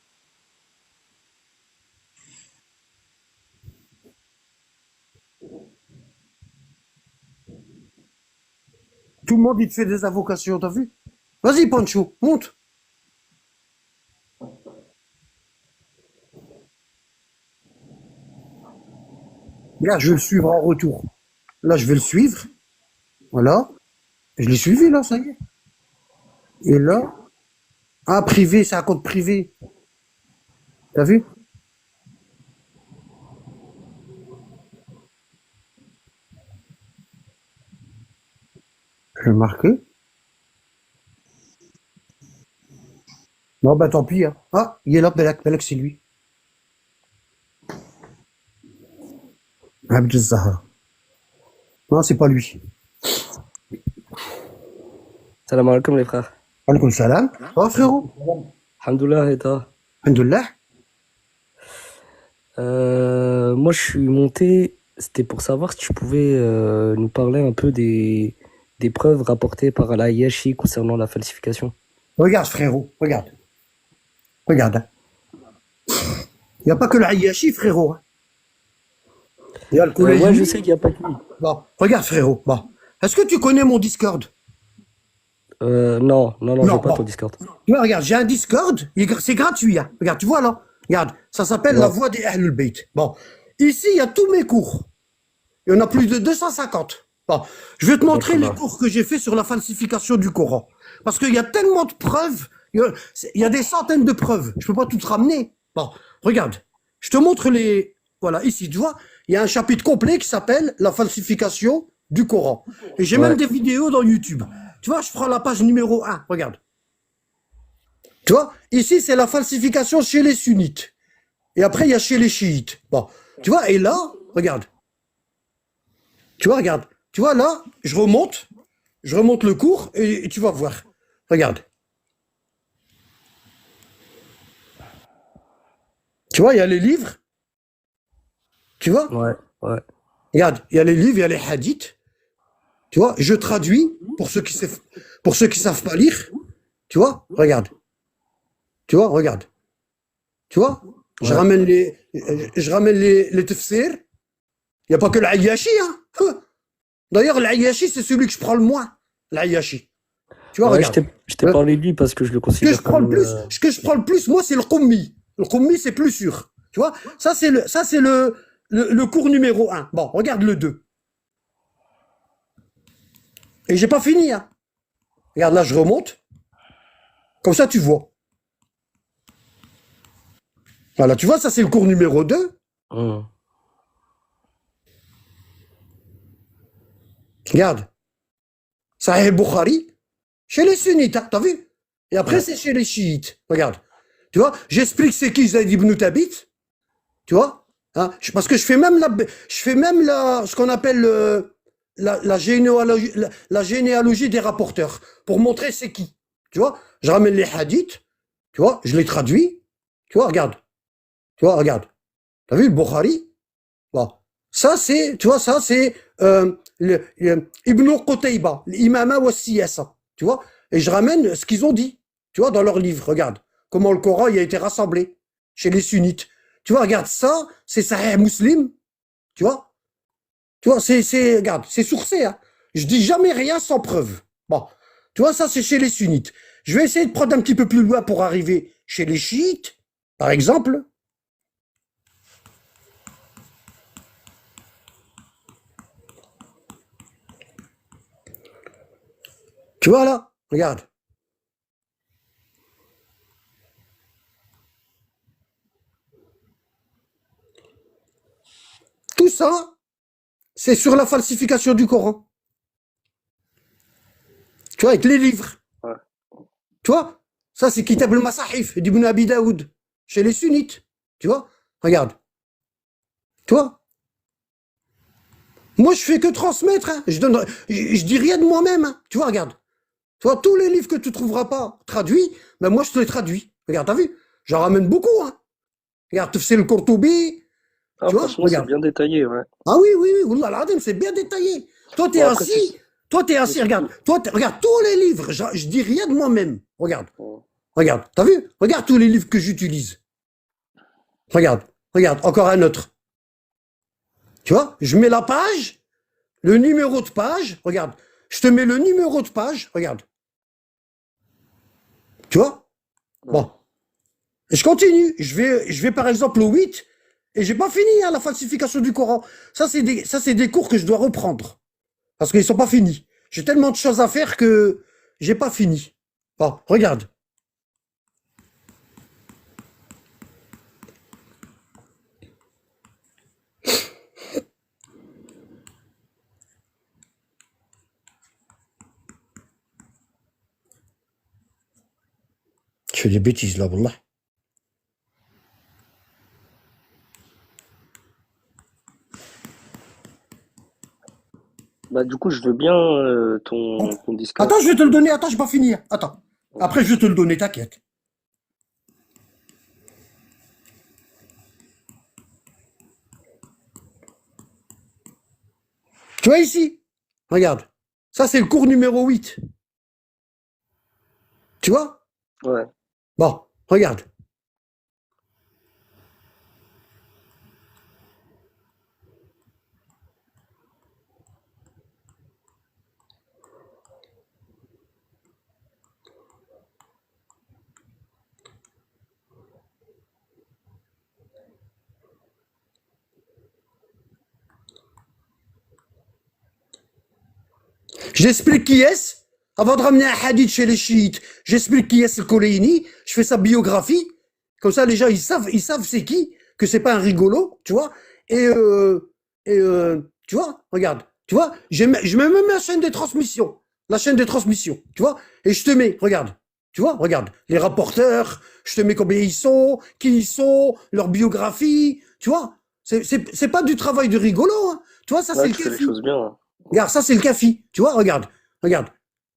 Tout le monde, il te fait des invocations, t'as vu? Vas-y, Pancho, monte. Là, je vais le suivre en retour. Là, je vais le suivre. Voilà. Je l'ai suivi, là, ça y est. Et là, ah, privé, c'est un compte privé. T'as vu? Je vais marquer. Non, bah tant pis. Hein. Ah, il est là, Belak, c'est lui. Abdel Zahra. Non, c'est pas lui. Salam alaikum les frères. Alaikum salam. Oh, frérot. Alhamdoulilah et toi. Alhamdoulilah. Moi je suis monté, c'était pour savoir si tu pouvais nous parler un peu des preuves rapportées par la Yashi concernant la falsification. Regarde, frérot. Regarde. Regarde. Il n'y a pas que le Ayashi, frérot. Hein. Il y a le collège. Ouais, je sais qu'il n'y a pas que lui. Bon, regarde, frérot. Bon. Est-ce que tu connais mon Discord? Non, Non, j'ai pas bon. ton Discord. Tu vois, regarde, j'ai un Discord. C'est gratuit. Hein. Regarde, tu vois là. Regarde, ça s'appelle La Ouais. Voix des Ahlul Bayt. Bon. Ici, il y a tous mes cours. Il y en a plus de 250. Bon. Je vais te montrer les D'accord. cours que j'ai fait sur la falsification du Coran. Parce qu'il y a tellement de preuves. Il y a des centaines de preuves. Je peux pas tout te ramener. Bon, regarde. Je te montre les... Voilà, ici, tu vois, il y a un chapitre complet qui s'appelle La falsification du Coran. Et j'ai même Ouais. des vidéos dans YouTube. Tu vois, je prends la page numéro 1. Regarde. Tu vois, ici, c'est la falsification chez les sunnites. Et après, il y a chez les chiites. Bon, tu vois, et là, regarde. Tu vois, regarde. Tu vois, là, je remonte le cours et tu vas voir. Regarde. Tu vois, il y a les livres. Tu vois, Ouais. regarde, il y a les livres, il y a les hadiths. Tu vois, je traduis pour ceux qui savent pas lire. Tu vois, regarde. Tu vois, regarde. Tu vois, je Ouais. ramène les tafsirs. Il n'y a pas que l'Ayashi, hein. D'ailleurs, l'Ayashi, c'est celui que je prends le moins. L'Ayashi. Tu vois, Ouais, regarde. je t'ai parlé de lui parce que je le considère comme... Ce que je prends le plus, moi, c'est le Qummi. Le Qummi, c'est plus sûr. Tu vois, ça, c'est le cours numéro 1. Bon, regarde le 2. Et j'ai pas fini, hein. Regarde, là, je remonte. Comme ça, tu vois. Voilà, tu vois, ça, c'est le cours numéro 2. Hum. Regarde. Sahih Bukhari. Chez les sunnites, hein, t'as vu? Et après, Ouais. c'est chez les chiites. Regarde. Tu vois, j'explique c'est qui Zayd ibn Thabit. Tu vois, hein, parce que je fais même ce qu'on appelle la généalogie des rapporteurs pour montrer c'est qui. Tu vois, je ramène les hadiths, tu vois, je les traduis. Tu vois, regarde. Tu vois, regarde. T'as vu le Bukhari? Bon. Ça, c'est, tu vois, ça, c'est Ibn Qutayba, l'imama wa siyasa. Tu vois, et je ramène ce qu'ils ont dit. Tu vois, dans leur livre, regarde. Comment le Coran il a été rassemblé chez les sunnites. Tu vois, regarde ça, c'est Sahih Muslim. Tu vois, regarde, c'est sourcé. Hein. Je dis jamais rien sans preuve. Bon, tu vois, ça, c'est chez les sunnites. Je vais essayer de prendre un petit peu plus loin pour arriver chez les chiites, par exemple. Tu vois là, regarde. Tout ça, c'est sur la falsification du Coran. Tu vois, avec les livres. Ouais. Tu vois, ça, c'est Kitab al-Masahif d'Ibn Abi Daoud, chez les sunnites. Tu vois, regarde. Tu vois, moi, je fais que transmettre. Hein. Je dis rien de moi-même. Hein. Tu vois, regarde. Tu vois, tous les livres que tu trouveras pas traduits, ben moi, je te les traduis. Regarde, t'as vu? J'en ramène beaucoup. Hein. Regarde, tu fais le Courtoubi. Ah, Tu vois, franchement, c'est regarde. bien détaillé, ouais. Ah oui, oui, oui, Wallah al-Azim, c'est bien détaillé. Toi, t'es Bon, après, c'est... assis. Toi, t'es assis, regarde. Regarde tous les livres. Je dis rien de moi-même. Regarde. Ouais. Regarde. T'as vu? Regarde tous les livres que j'utilise. Regarde. Regarde. Encore un autre. Tu vois? Je mets la page, le numéro de page. Regarde. Je te mets le numéro de page. Regarde. Tu vois? Bon. Et je continue. Je vais par exemple au 8 et j'ai pas fini hein, la falsification du Coran. Ça, c'est des cours que je dois reprendre. Parce qu'ils sont pas finis. J'ai tellement de choses à faire que j'ai pas fini. Bon, regarde. Je fais des bêtises là, wallah. Bah, du coup, je veux bien ton Discord. Attends, je vais te le donner. Attends, j'ai pas fini. Attends. Après, je vais te le donner, t'inquiète. Tu vois ici? Regarde. Ça, c'est le cours numéro 8. Tu vois? Ouais. Bon, regarde. J'explique qui est-ce. Avant de ramener un hadith chez les chiites, j'explique qui est-ce le Koleini. Je fais sa biographie. Comme ça, les gens, ils savent c'est qui, que c'est pas un rigolo, tu vois. Et, tu vois, regarde, tu vois, je mets même la chaîne des transmissions. La chaîne des transmissions, tu vois. Et je te mets, regarde, tu vois, regarde, les rapporteurs, je te mets combien ils sont, qui ils sont, leur biographie, tu vois. C'est pas du travail de rigolo, hein. Tu vois, ça c'est Ouais, le tu fais les café. choses bien, hein. Regarde, ça c'est le CAFI. Tu vois, regarde, regarde.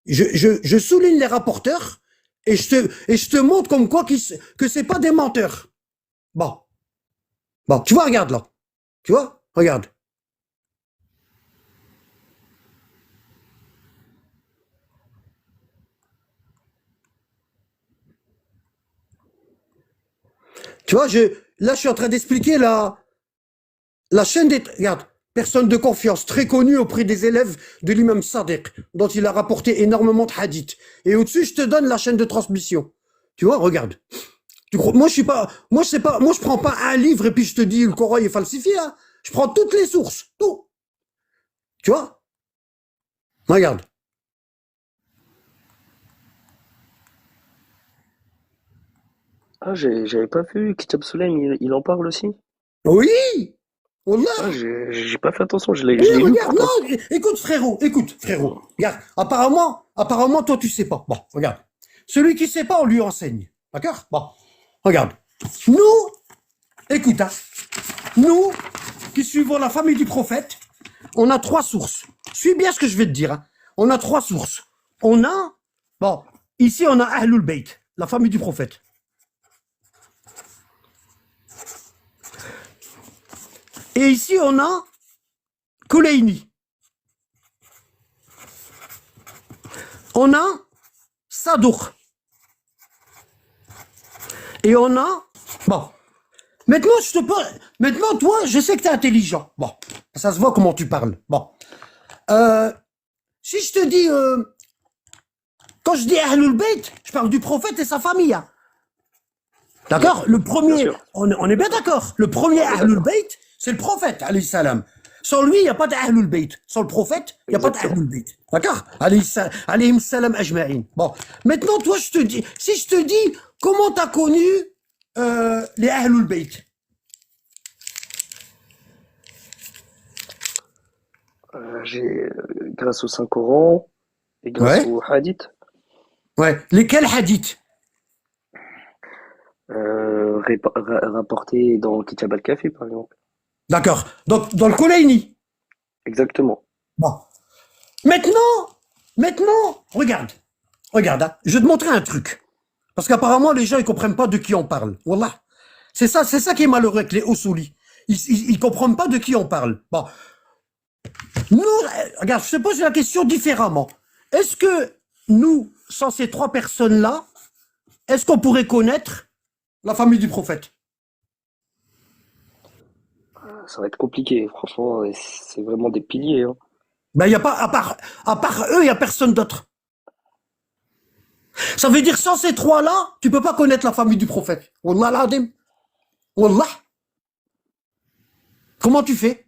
Je souligne les rapporteurs et je te montre comme quoi que c'est pas des menteurs. Bon, bon, tu vois, regarde là. Tu vois, regarde. Tu vois, là je suis en train d'expliquer la chaîne des... Regarde, personne de confiance, très connue auprès des élèves de l'imam Sadiq, dont il a rapporté énormément de hadiths. Et au-dessus, je te donne la chaîne de transmission. Tu vois, regarde. Moi, je suis pas, moi, je sais pas, moi, je prends pas un livre et puis je te dis le Coran est falsifié, hein. Je prends toutes les sources, tout. Tu vois? Regarde. Ah, j'avais pas vu Kitab Soleim, il en parle aussi? Oui! Ah, Wallah! j'ai pas fait attention, Oui, je l'ai lu regarde, pourtant. non, écoute, frérot. Regarde, apparemment, toi, tu sais pas. Bon, regarde. Celui qui sait pas, on lui enseigne. D'accord? Bon, regarde. Nous, écoute, hein, nous, qui suivons la famille du prophète, on a trois sources. Suis bien ce que je vais te dire, hein. On a trois sources. On a, bon, ici, on a Ahlul Bayt, la famille du prophète. Et ici, on a Koleini. On a Sadour. Et on a... Bon. Maintenant, Maintenant, toi, je sais que tu es intelligent. Bon. Ça se voit comment tu parles. Bon. Si je te dis... quand je dis Ahlul Bayt, je parle du prophète et sa famille, hein. Ouais, D'accord? Le bien premier... sûr, On est bien d'accord. Le premier on est Ahlul d'accord. Bayt, c'est le prophète, alayhi salam. Sans lui, il n'y a pas d'Ahlul Bayt. Sans le prophète, il n'y a pas Exactement. d'Ahlul Bayt. D'accord? Alayhi salam ajma'in. Bon. Maintenant, toi, je te dis... Si je te dis, comment tu as connu les Ahlul Bayt? Grâce au Saint-Coran et grâce Ouais. au Hadith, Ouais. Lesquels hadiths? rapporté dans Kitab al-Kafi, par exemple. D'accord. Donc, dans le Koleini. Exactement. Bon. Maintenant, regarde. Regarde, hein. Je vais te montrer un truc. Parce qu'apparemment, les gens, ils comprennent pas de qui on parle. Wallah. C'est ça qui est malheureux avec les Ossouli. Ils comprennent pas de qui on parle. Bon. Nous, regarde, je te pose la question différemment. Est-ce que nous, sans ces trois personnes-là, est-ce qu'on pourrait connaître la famille du prophète? Ça va être compliqué, franchement, et c'est vraiment des piliers, hein. Ben, il y a pas, à part eux, il y a personne d'autre. Ça veut dire, sans ces trois-là, tu peux pas connaître la famille du prophète. Wallah l'adim. Wallah. Comment tu fais?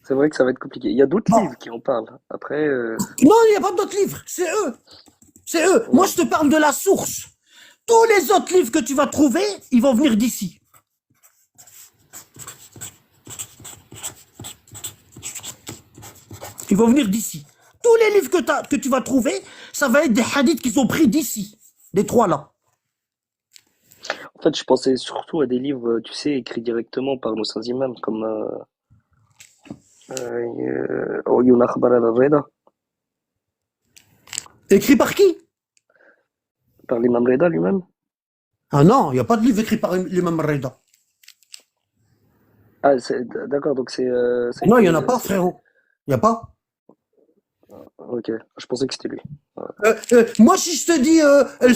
C'est vrai que ça va être compliqué. Il y a d'autres Bon. livres qui en parlent. Après, Non, il n'y a pas d'autres livres. C'est eux. C'est eux. Moi, ouais. je te parle de la source. Tous les autres livres que tu vas trouver, ils vont venir d'ici. Ils vont venir d'ici. Tous les livres que tu vas trouver, ça va être des hadiths qui sont pris d'ici. Les trois là. En fait, je pensais surtout à des livres, tu sais, écrits directement par nos saints imams, comme عيون أخبار الرضا Écrit par qui? par l'imam Reda lui-même. Ah non, il n'y a pas de livre écrit par l'imam Reda. Ah, d'accord, donc c'est Non, il n'y en a que pas, frérot. Il n'y a pas. ok, je pensais que c'était lui. Moi, si je te dis le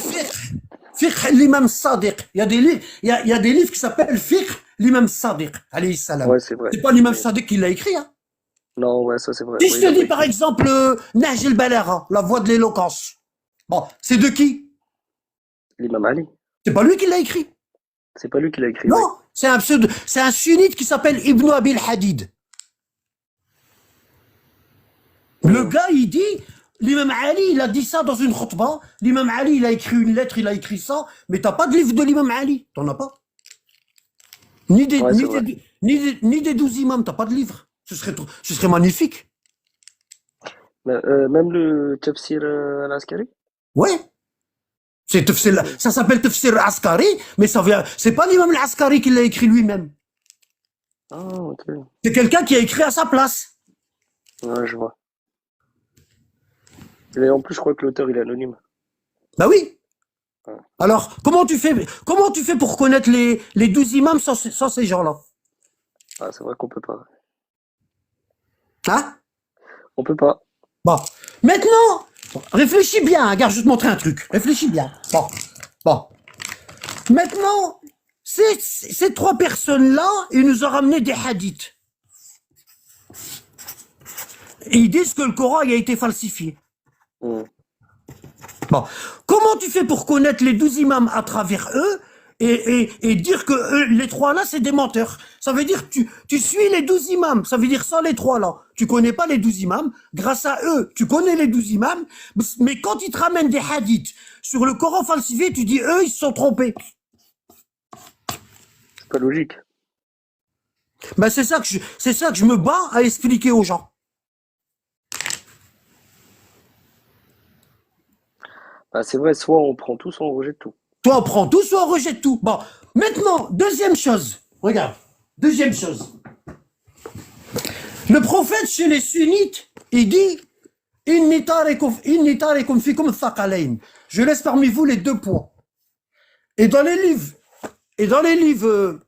fiqh l'imam Sadiq, il y a des livres, il y a des livres qui s'appellent fiqh l'imam Sadiq, alayhi salam. Ouais, c'est vrai. C'est pas l'imam Oui. Sadiq qui l'a écrit, hein. Non, ouais, ça c'est vrai. Si Oui, je il a te pas dis par écrit. exemple Nahj al-Balagha, la voix de l'éloquence. Bon, c'est de qui? L'imam Ali. C'est pas lui qui l'a écrit. C'est pas lui qui l'a écrit, oui. Non, c'est un sunnite qui s'appelle Ibn Abil Hadid. Le gars, il dit, l'imam Ali, il a dit ça dans une khutbah. L'imam Ali, il a écrit une lettre, il a écrit ça. Mais t'as pas de livre de l'imam Ali. T'en as pas. Ni des, Ouais, ni c'est vrai. des, ni des 12 imams, t'as pas de livre. Ce serait magnifique. Mais, même le Tafsir al-Askari? Ouais. Ça s'appelle Tafsir Askari, mais c'est pas l'imam al-Askari qui l'a écrit lui-même. Ah, ok. C'est quelqu'un qui a écrit à sa place. Ouais, je vois. Et en plus, je crois que l'auteur, il est anonyme. Bah oui. Ouais. Alors, comment tu fais pour connaître les 12 imams sans ces gens-là? Ah, c'est vrai qu'on peut pas. Hein? On peut pas. Bon. Maintenant, réfléchis bien, hein, regarde, je vais te montrer un truc. Réfléchis bien. Bon. Maintenant, ces trois personnes-là, ils nous ont ramené des hadiths. Et ils disent que le Coran il a été falsifié. Hmm. Bon. Comment tu fais pour connaître les 12 imams à travers eux et dire que les trois là, c'est des menteurs? Ça veut dire que tu suis les 12 imams. Ça veut dire sans les trois là. Tu connais pas les 12 imams. Grâce à eux, tu connais les 12 imams. Mais quand ils te ramènent des hadiths sur le Coran falsifié, tu dis eux, ils se sont trompés. C'est pas logique. Ben c'est ça que je me bats à expliquer aux gens. Bah, c'est vrai, soit on prend tout, soit on rejette tout. Soit on prend tout, soit on rejette tout. Bon, maintenant, deuxième chose. Regarde, deuxième chose. Le prophète chez les sunnites, il dit Inni tarikum fikum thaqalayn. Je laisse parmi vous les deux poids. Et dans les livres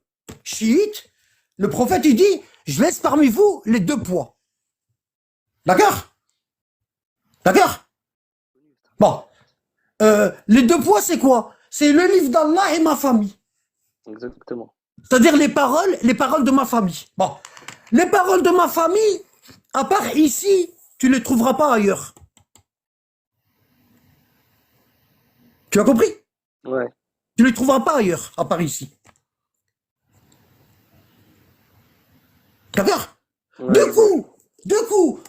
chiites, le prophète il dit je laisse parmi vous les deux poids. D'accord? D'accord? Bon. Les deux poids, c'est quoi? C'est le livre d'Allah et ma famille. Exactement. C'est-à-dire les paroles de ma famille. Bon. Les paroles de ma famille, à part ici, tu les trouveras pas ailleurs. Tu as compris? Ouais. Tu les trouveras pas ailleurs, à part ici. D'accord? Ouais, Du coup,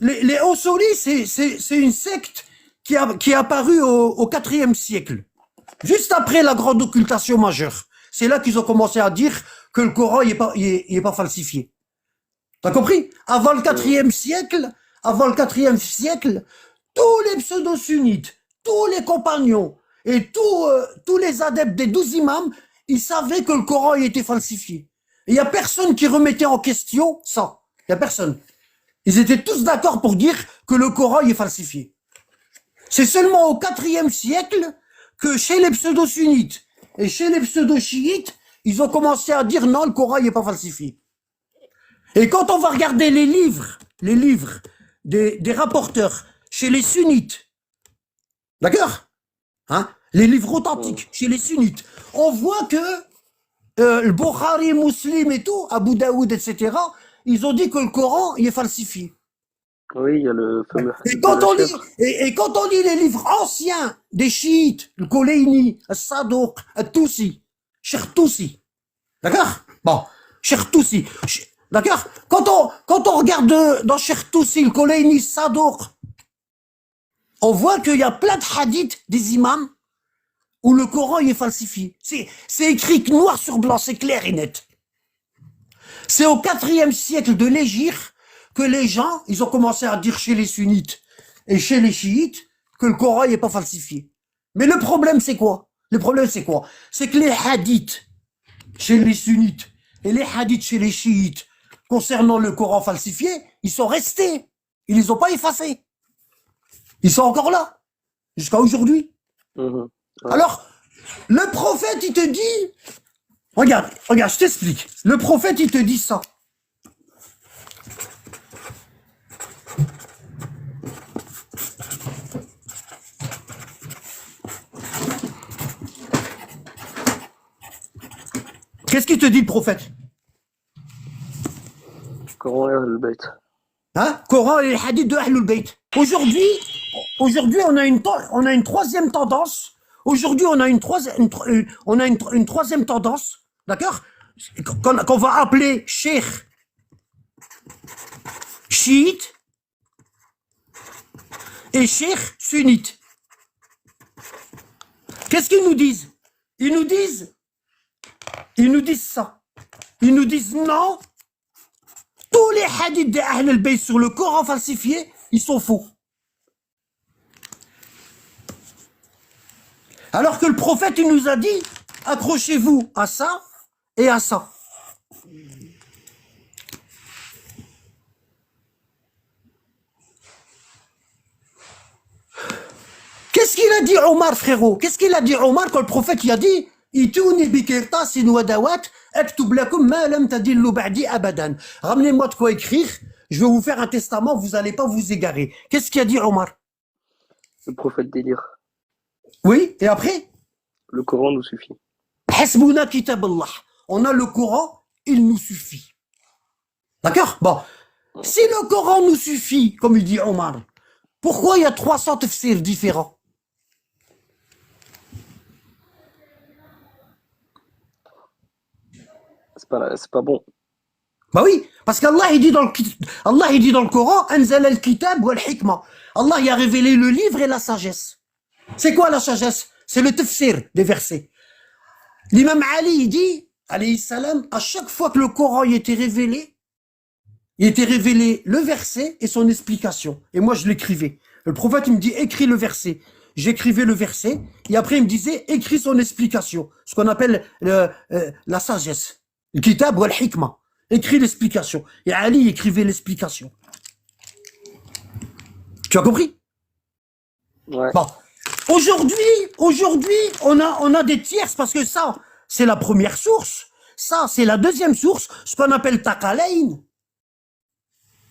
les Ossolis, c'est une secte qui est apparue au IVe siècle. Juste après la grande occultation majeure. C'est là qu'ils ont commencé à dire que le Coran il est pas falsifié. T'as compris? Avant le IVe siècle, tous les pseudo-sunnites, tous les compagnons et tous les adeptes des 12 imams, ils savaient que le Coran il était falsifié. Il y a personne qui remettait en question ça. Il y a personne. Ils étaient tous d'accord pour dire que le Coran il est falsifié. C'est seulement au IVe siècle que chez les pseudo-sunnites et chez les pseudo-chiites, ils ont commencé à dire non, le Coran il est pas falsifié. Et quand on va regarder les livres des rapporteurs chez les sunnites, d'accord, hein, les livres authentiques chez les sunnites, on voit que le Bukhari, Muslim et tout, Abu Daoud, etc., ils ont dit que le Coran il est falsifié. Oui, il y a le fameux Et hadith de quand la on lit, chèvre. et quand on lit les livres anciens des chiites, le Koleini, le Sadouk, le Toussi, Cheikh Toussi, d'accord? Bon, Cheikh Toussi, d'accord? Quand on regarde dans Cheikh Toussi, le Koleini, le Sadouk, on voit qu'il y a plein de hadiths des imams où le Coran il est falsifié. C'est écrit noir sur blanc, c'est clair et net. C'est au IVe siècle de l'Hégire que les gens, ils ont commencé à dire chez les sunnites et chez les chiites que le Coran n'est pas falsifié. Mais le problème, c'est quoi? C'est que les hadiths chez les sunnites et les hadiths chez les chiites, concernant le Coran falsifié, ils sont restés. Ils les ont pas effacés. Ils sont encore là, jusqu'à aujourd'hui. Mhm. Ouais. Alors, le prophète, il te dit, regarde, je t'explique. Le prophète, il te dit ça. Qu'est-ce qu'il te dit, le prophète? Coran et Ahl-Bayt. Hein? Coran et les hadiths de Ahlul Bayt. Aujourd'hui, on a une troisième tendance. Aujourd'hui, on a une troisième tendance, d'accord? Qu'on va appeler cheikh chiite et cheikh sunnite. Qu'est-ce qu'ils nous disent? Ils nous disent ça. Ils nous disent non. Tous les hadiths d'Ahl al-Bayt sur le Coran falsifié, ils sont faux. Alors que le prophète, il nous a dit, accrochez-vous à ça et à ça. Qu'est-ce qu'il a dit Omar, frérot? Qu'est-ce qu'il a dit Omar quand le prophète il a dit ramenez-moi de quoi écrire, je vais vous faire un testament, vous n'allez pas vous égarer. Qu'est-ce qu'il a dit Omar? Le prophète délire. Oui, et après? Le Coran nous suffit. Hasbouna kitab Allah. On a le Coran, il nous suffit. D'accord? Bon. Si le Coran nous suffit, comme il dit Omar, pourquoi il y a 300 tafsirs différents? C'est pas bon. Bah oui, parce qu'Allah il dit dans le Coran, Anzal al-kitab wal hikma. Allah il a révélé le livre et la sagesse. C'est quoi la sagesse? C'est le tafsir des versets. L'imam Ali il dit, alayhi salam, à chaque fois que le Coran il était révélé le verset et son explication. Et moi je l'écrivais. Le prophète il me dit écris le verset. J'écrivais le verset et après il me disait écris son explication, ce qu'on appelle la sagesse. Le kitab wal hikma. Écris l'explication. Et Ali écrivait l'explication. Tu as compris? Ouais. Bon. Aujourd'hui, on a des tierces parce que ça, c'est la première source. Ça, c'est la deuxième source, ce qu'on appelle taqalayn.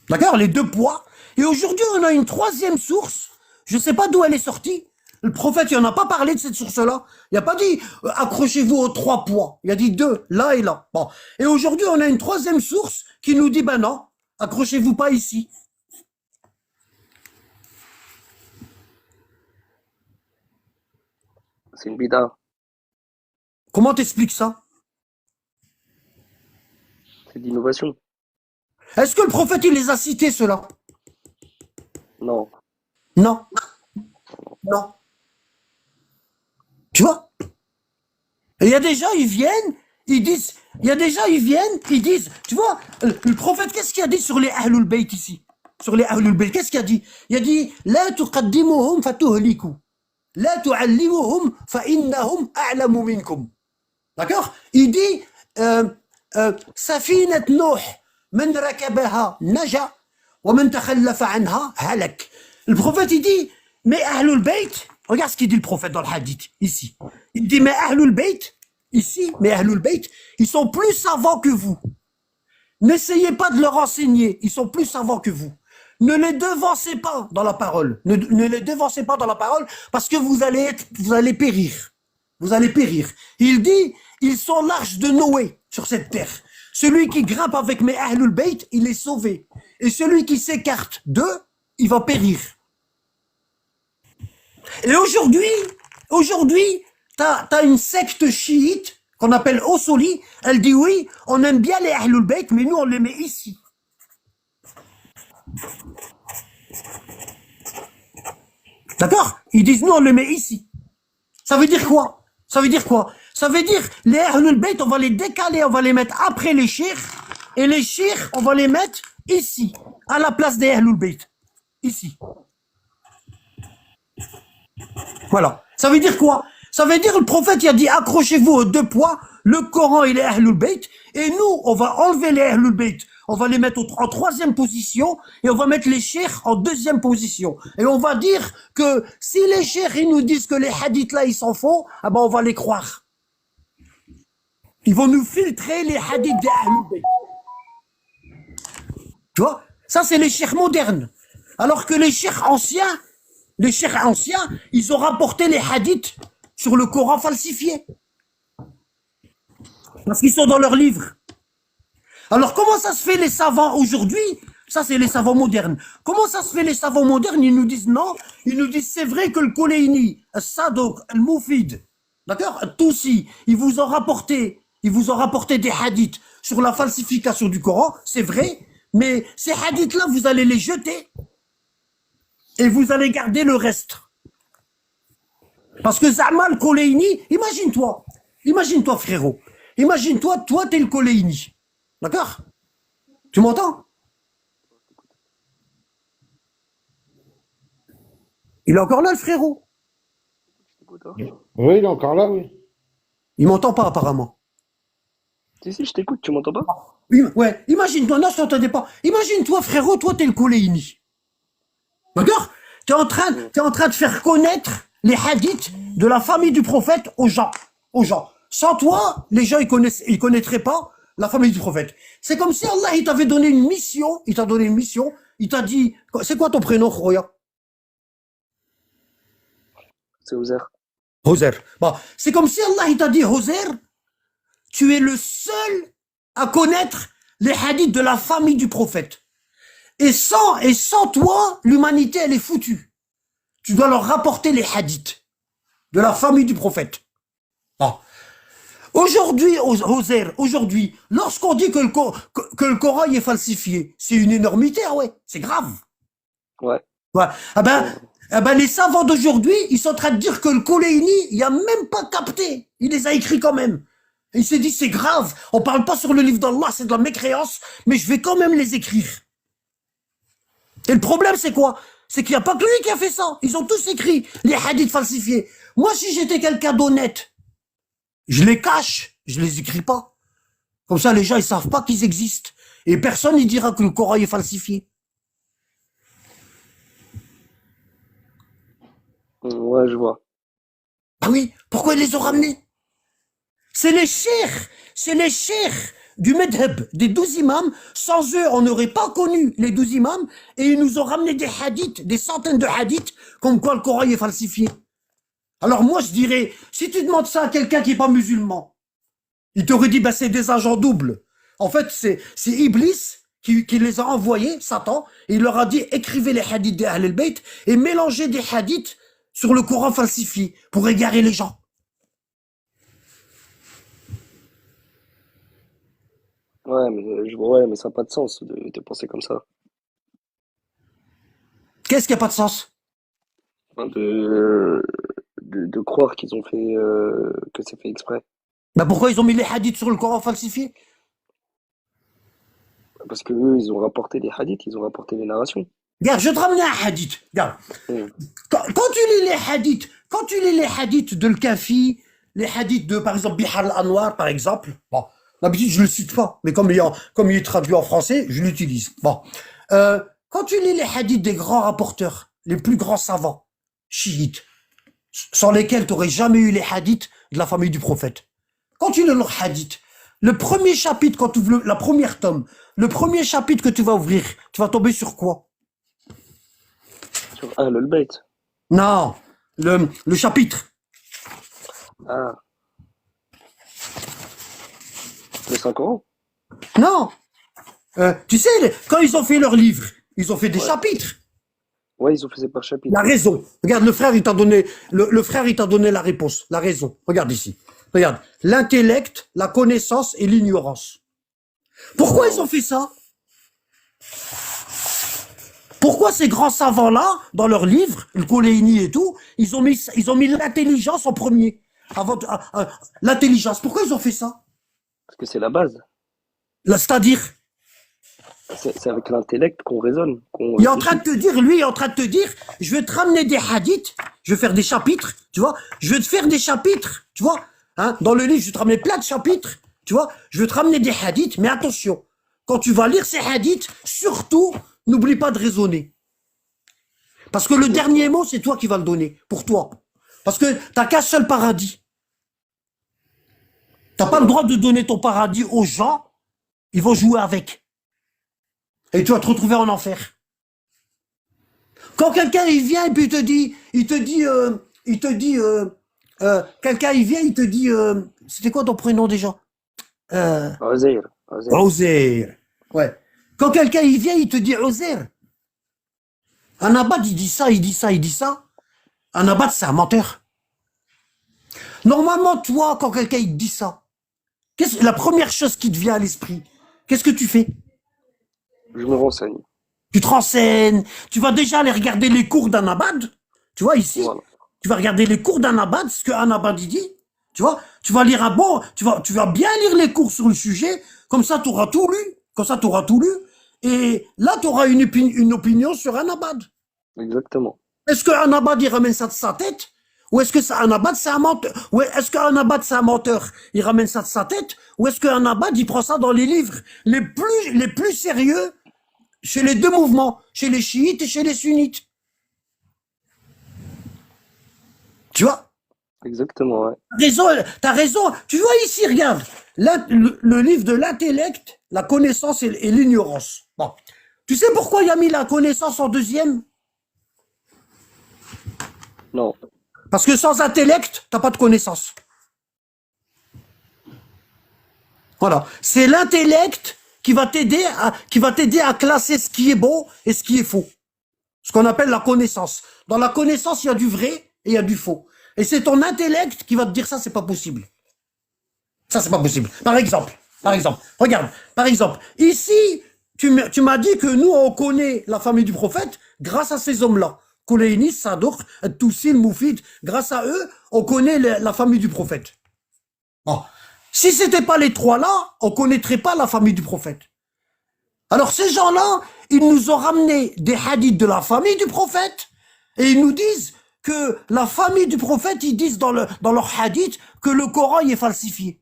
D'accord? Les deux poids. Et aujourd'hui, on a une troisième source. Je ne sais pas d'où elle est sortie. Le prophète, il n'en a pas parlé de cette source-là. Il n'a pas dit accrochez-vous aux 3 poids. Il a dit 2, là et là. Bon. Et aujourd'hui, on a une troisième source qui nous dit ben non, accrochez-vous pas ici. C'est une bida. Comment t'expliques ça? C'est d'innovation. Est-ce que le prophète, il les a cités, ceux-là? Non. Non. Non. Tu vois? Et il y a des gens, ils viennent, ils disent, tu vois, le prophète, qu'est-ce qu'il a dit sur les Ahlul Bayt ici? Sur les Ahlul Bayt, qu'est-ce qu'il a dit? Il a dit, la tuqaddimuhum fatuhliku. La tu'allimuhum fa innahum a'lamu minkum. D'accord? Il dit, safinat Nuh, man rakabaha naja, wa man takhallafa anha halak. Le prophète, il dit, mais Ahlul Bayt, regarde ce qu'il dit le prophète dans le hadith, ici. Il dit, mais Ahlul Bayt, ici, mais Ahlul Bayt, ils sont plus savants que vous. N'essayez pas de leur enseigner, ils sont plus savants que vous. Ne les devancez pas dans la parole. Ne les devancez pas dans la parole parce que vous allez périr. Vous allez périr. Il dit, ils sont l'arche de Noé sur cette terre. Celui qui grimpe avec mes Ahlul Bayt, il est sauvé. Et celui qui s'écarte d'eux, il va périr. Et aujourd'hui, t'as une secte chiite qu'on appelle Osoli. Elle dit oui, on aime bien les Ahlul Bayt, mais nous on les met ici. D'accord? Ils disent nous on les met ici. Ça veut dire quoi? Ça veut dire quoi? Ça veut dire les Ahlul Bayt, on va les décaler, on va les mettre après les chiites, et les chiites, on va les mettre ici, à la place des Ahlul Bayt. Ici. Voilà. Ça veut dire quoi? Ça veut dire le prophète il a dit accrochez-vous aux 2 poids, le Coran et les Ahlul Bayt, et nous on va enlever les Ahlul Bayt, on va les mettre en troisième position et on va mettre les cheikhs en deuxième position. Et on va dire que si les cheikhs ils nous disent que les hadiths là ils s'en font, ah ben on va les croire. Ils vont nous filtrer les hadiths des Ahlul Bayt. Tu vois, ça c'est les cheikhs modernes. Alors que les cheikhs anciens, ils ont rapporté les hadiths sur le Coran falsifié. Parce qu'ils sont dans leurs livres. Alors comment ça se fait les savants aujourd'hui? Ça c'est les savants modernes. Comment ça se fait les savants modernes? Ils nous disent non. Ils nous disent c'est vrai que le Koleini, le Sadok, le Moufid, d'accord, Toussi, ils vous ont rapporté des hadiths sur la falsification du Coran. C'est vrai. Mais ces hadiths-là, vous allez les jeter et vous allez garder le reste. Parce que Za'ma al-Koleini, imagine-toi frérot, imagine-toi, toi t'es le Koleini, d'accord? Tu m'entends? Il est encore là le frérot? Oui, il est encore là, oui. Il m'entend pas apparemment. Si, je t'écoute, tu m'entends pas? Ouais, imagine-toi, non je t'entendais pas. Imagine-toi frérot, toi t'es le Koleini. D'accord? T'es en train de faire connaître les hadiths de la famille du prophète aux gens. Sans toi, les gens ils connaîtraient pas la famille du prophète. C'est comme si Allah il t'avait donné une mission, il t'a dit, c'est quoi ton prénom, Khoya? C'est Ozer. Hoser. Bon, c'est comme si Allah il t'a dit, Hoser, tu es le seul à connaître les hadiths de la famille du prophète. Et sans toi, l'humanité, elle est foutue. Tu dois leur rapporter les hadiths de la famille du prophète. Bon. Aujourd'hui, lorsqu'on dit que le Coran est falsifié, c'est une énormité, ah ouais, c'est grave. Ouais. Ouais. Les savants d'aujourd'hui, ils sont en train de dire que le Koleini, il a même pas capté. Il les a écrits quand même. Et il s'est dit, c'est grave. On parle pas sur le livre d'Allah, c'est de la mécréance, mais je vais quand même les écrire. Et le problème, c'est quoi? C'est qu'il n'y a pas que lui qui a fait ça. Ils ont tous écrit les hadiths falsifiés. Moi, si j'étais quelqu'un d'honnête, je les cache, je les écris pas. Comme ça, les gens, ils savent pas qu'ils existent. Et personne ne dira que le Coran est falsifié. Ouais, je vois. Ah oui, pourquoi ils les ont ramenés? C'est les cheikhs du Medheb, des 12 imams. Sans eux, on n'aurait pas connu les 12 imams. Et ils nous ont ramené des hadiths, des centaines de hadiths, comme quoi le Coran est falsifié. Alors moi, je dirais, si tu demandes ça à quelqu'un qui n'est pas musulman, il t'aurait dit, bah, c'est des agents doubles. En fait, c'est Iblis qui les a envoyés, Satan, et il leur a dit, écrivez les hadiths des Ahl al-Bayt et mélangez des hadiths sur le Coran falsifié pour égarer les gens. Ouais, mais ça n'a pas de sens de penser comme ça. Qu'est-ce qui n'a pas de sens? Enfin, de croire qu'ils ont fait que c'est fait exprès. Bah pourquoi ils ont mis les hadiths sur le Coran falsifié? Parce que eux, ils ont rapporté des hadiths, ils ont rapporté des narrations. Regarde, je vais te ramener un hadith. Regarde. Quand tu lis les hadiths de Al-Kafi, les hadiths de, par exemple, Bihar al-Anwar, par exemple, bon, d'habitude, je le cite pas, mais comme il est traduit en français, je l'utilise. Bon. Quand tu lis les hadiths des grands rapporteurs, les plus grands savants, chiites, sans lesquels tu n'aurais jamais eu les hadiths de la famille du prophète. Quand tu lis leurs hadiths, le premier chapitre, quand tu ouvres la première tome, le premier chapitre que tu vas ouvrir, tu vas tomber sur quoi? Sur Ahl al-Bayt. Non, le chapitre. Ah. Le Saint-Coran. Non. Tu sais, quand ils ont fait leur livre, ils ont fait des chapitres. Ouais, ils ont fait ça par chapitre. La raison. Regarde, le frère, il t'a donné la réponse. La raison. Regarde ici. Regarde. L'intellect, la connaissance et l'ignorance. Pourquoi ils ont fait ça? Pourquoi ces grands savants-là, dans leurs livres, le Koleini et tout, ils ont mis l'intelligence en premier. L'intelligence. Pourquoi ils ont fait ça? Parce que c'est la base. C'est-à-dire, C'est avec l'intellect qu'on raisonne. il est en train de te dire, je vais te ramener des hadiths, je vais faire des chapitres, tu vois, je vais te faire des chapitres, tu vois, hein, dans le livre, je vais te ramener plein de chapitres, tu vois, je vais te ramener des hadiths, mais attention, quand tu vas lire ces hadiths, surtout, n'oublie pas de raisonner. Parce que le dernier mot, c'est toi qui vas le donner, pour toi. Parce que t'as qu'un seul paradis. T'as pas le droit de donner ton paradis aux gens, ils vont jouer avec. Et tu vas te retrouver en enfer. Quand quelqu'un il vient et puis quelqu'un il vient, il te dit, c'était quoi ton prénom déjà? Ozair, Ozair. Ozer. Ouais. Quand quelqu'un il vient, il te dit Ozer. Un abad, il dit ça, il dit ça, il dit ça. Un abad, c'est un menteur. Normalement, toi, quand quelqu'un il te dit ça, la première chose qui te vient à l'esprit, qu'est-ce que tu fais? Je me renseigne. Tu te renseignes, tu vas déjà aller regarder les cours d'un abad. Tu vois, ici, Voilà. tu vas regarder les cours d'un abad, ce qu'un abad il dit. Tu vois, tu vas lire un bon, tu vas bien lire les cours sur le sujet, comme ça tu auras tout lu, comme ça tu auras tout lu, et là tu auras une opinion sur un abad. Exactement. Est-ce qu'un abad il ramène ça de sa tête, ou est-ce que c'est un abad c'est un menteur, ou est-ce qu'un abad c'est un menteur, il ramène ça de sa tête, ou est-ce qu'un abad il prend ça dans les livres les plus sérieux chez les deux mouvements, chez les chiites et chez les sunnites. Tu vois? Exactement, ouais. T'as raison. Tu vois ici, regarde, le livre de l'intellect, la connaissance et l'ignorance. Bon. Tu sais pourquoi il a mis la connaissance en deuxième? Non. Parce que sans intellect, t'as pas de connaissance. Voilà. C'est l'intellect qui va t'aider à classer ce qui est bon et ce qui est faux. Ce qu'on appelle la connaissance. Dans la connaissance, il y a du vrai et il y a du faux. Et c'est ton intellect qui va te dire ça, c'est pas possible. Ça, c'est pas possible. Par exemple, regarde, par exemple, ici, tu m'as dit que nous, on connaît la famille du prophète grâce à ces hommes-là. Kouleini, Sadouk, Toussil, Moufid, grâce à eux, on connaît la famille du prophète. Bon. Si c'était pas les trois-là, on connaîtrait pas la famille du prophète. Alors ces gens-là, ils nous ont ramené des hadiths de la famille du prophète et ils nous disent que la famille du prophète, ils disent dans leur hadith que le Coran y est falsifié.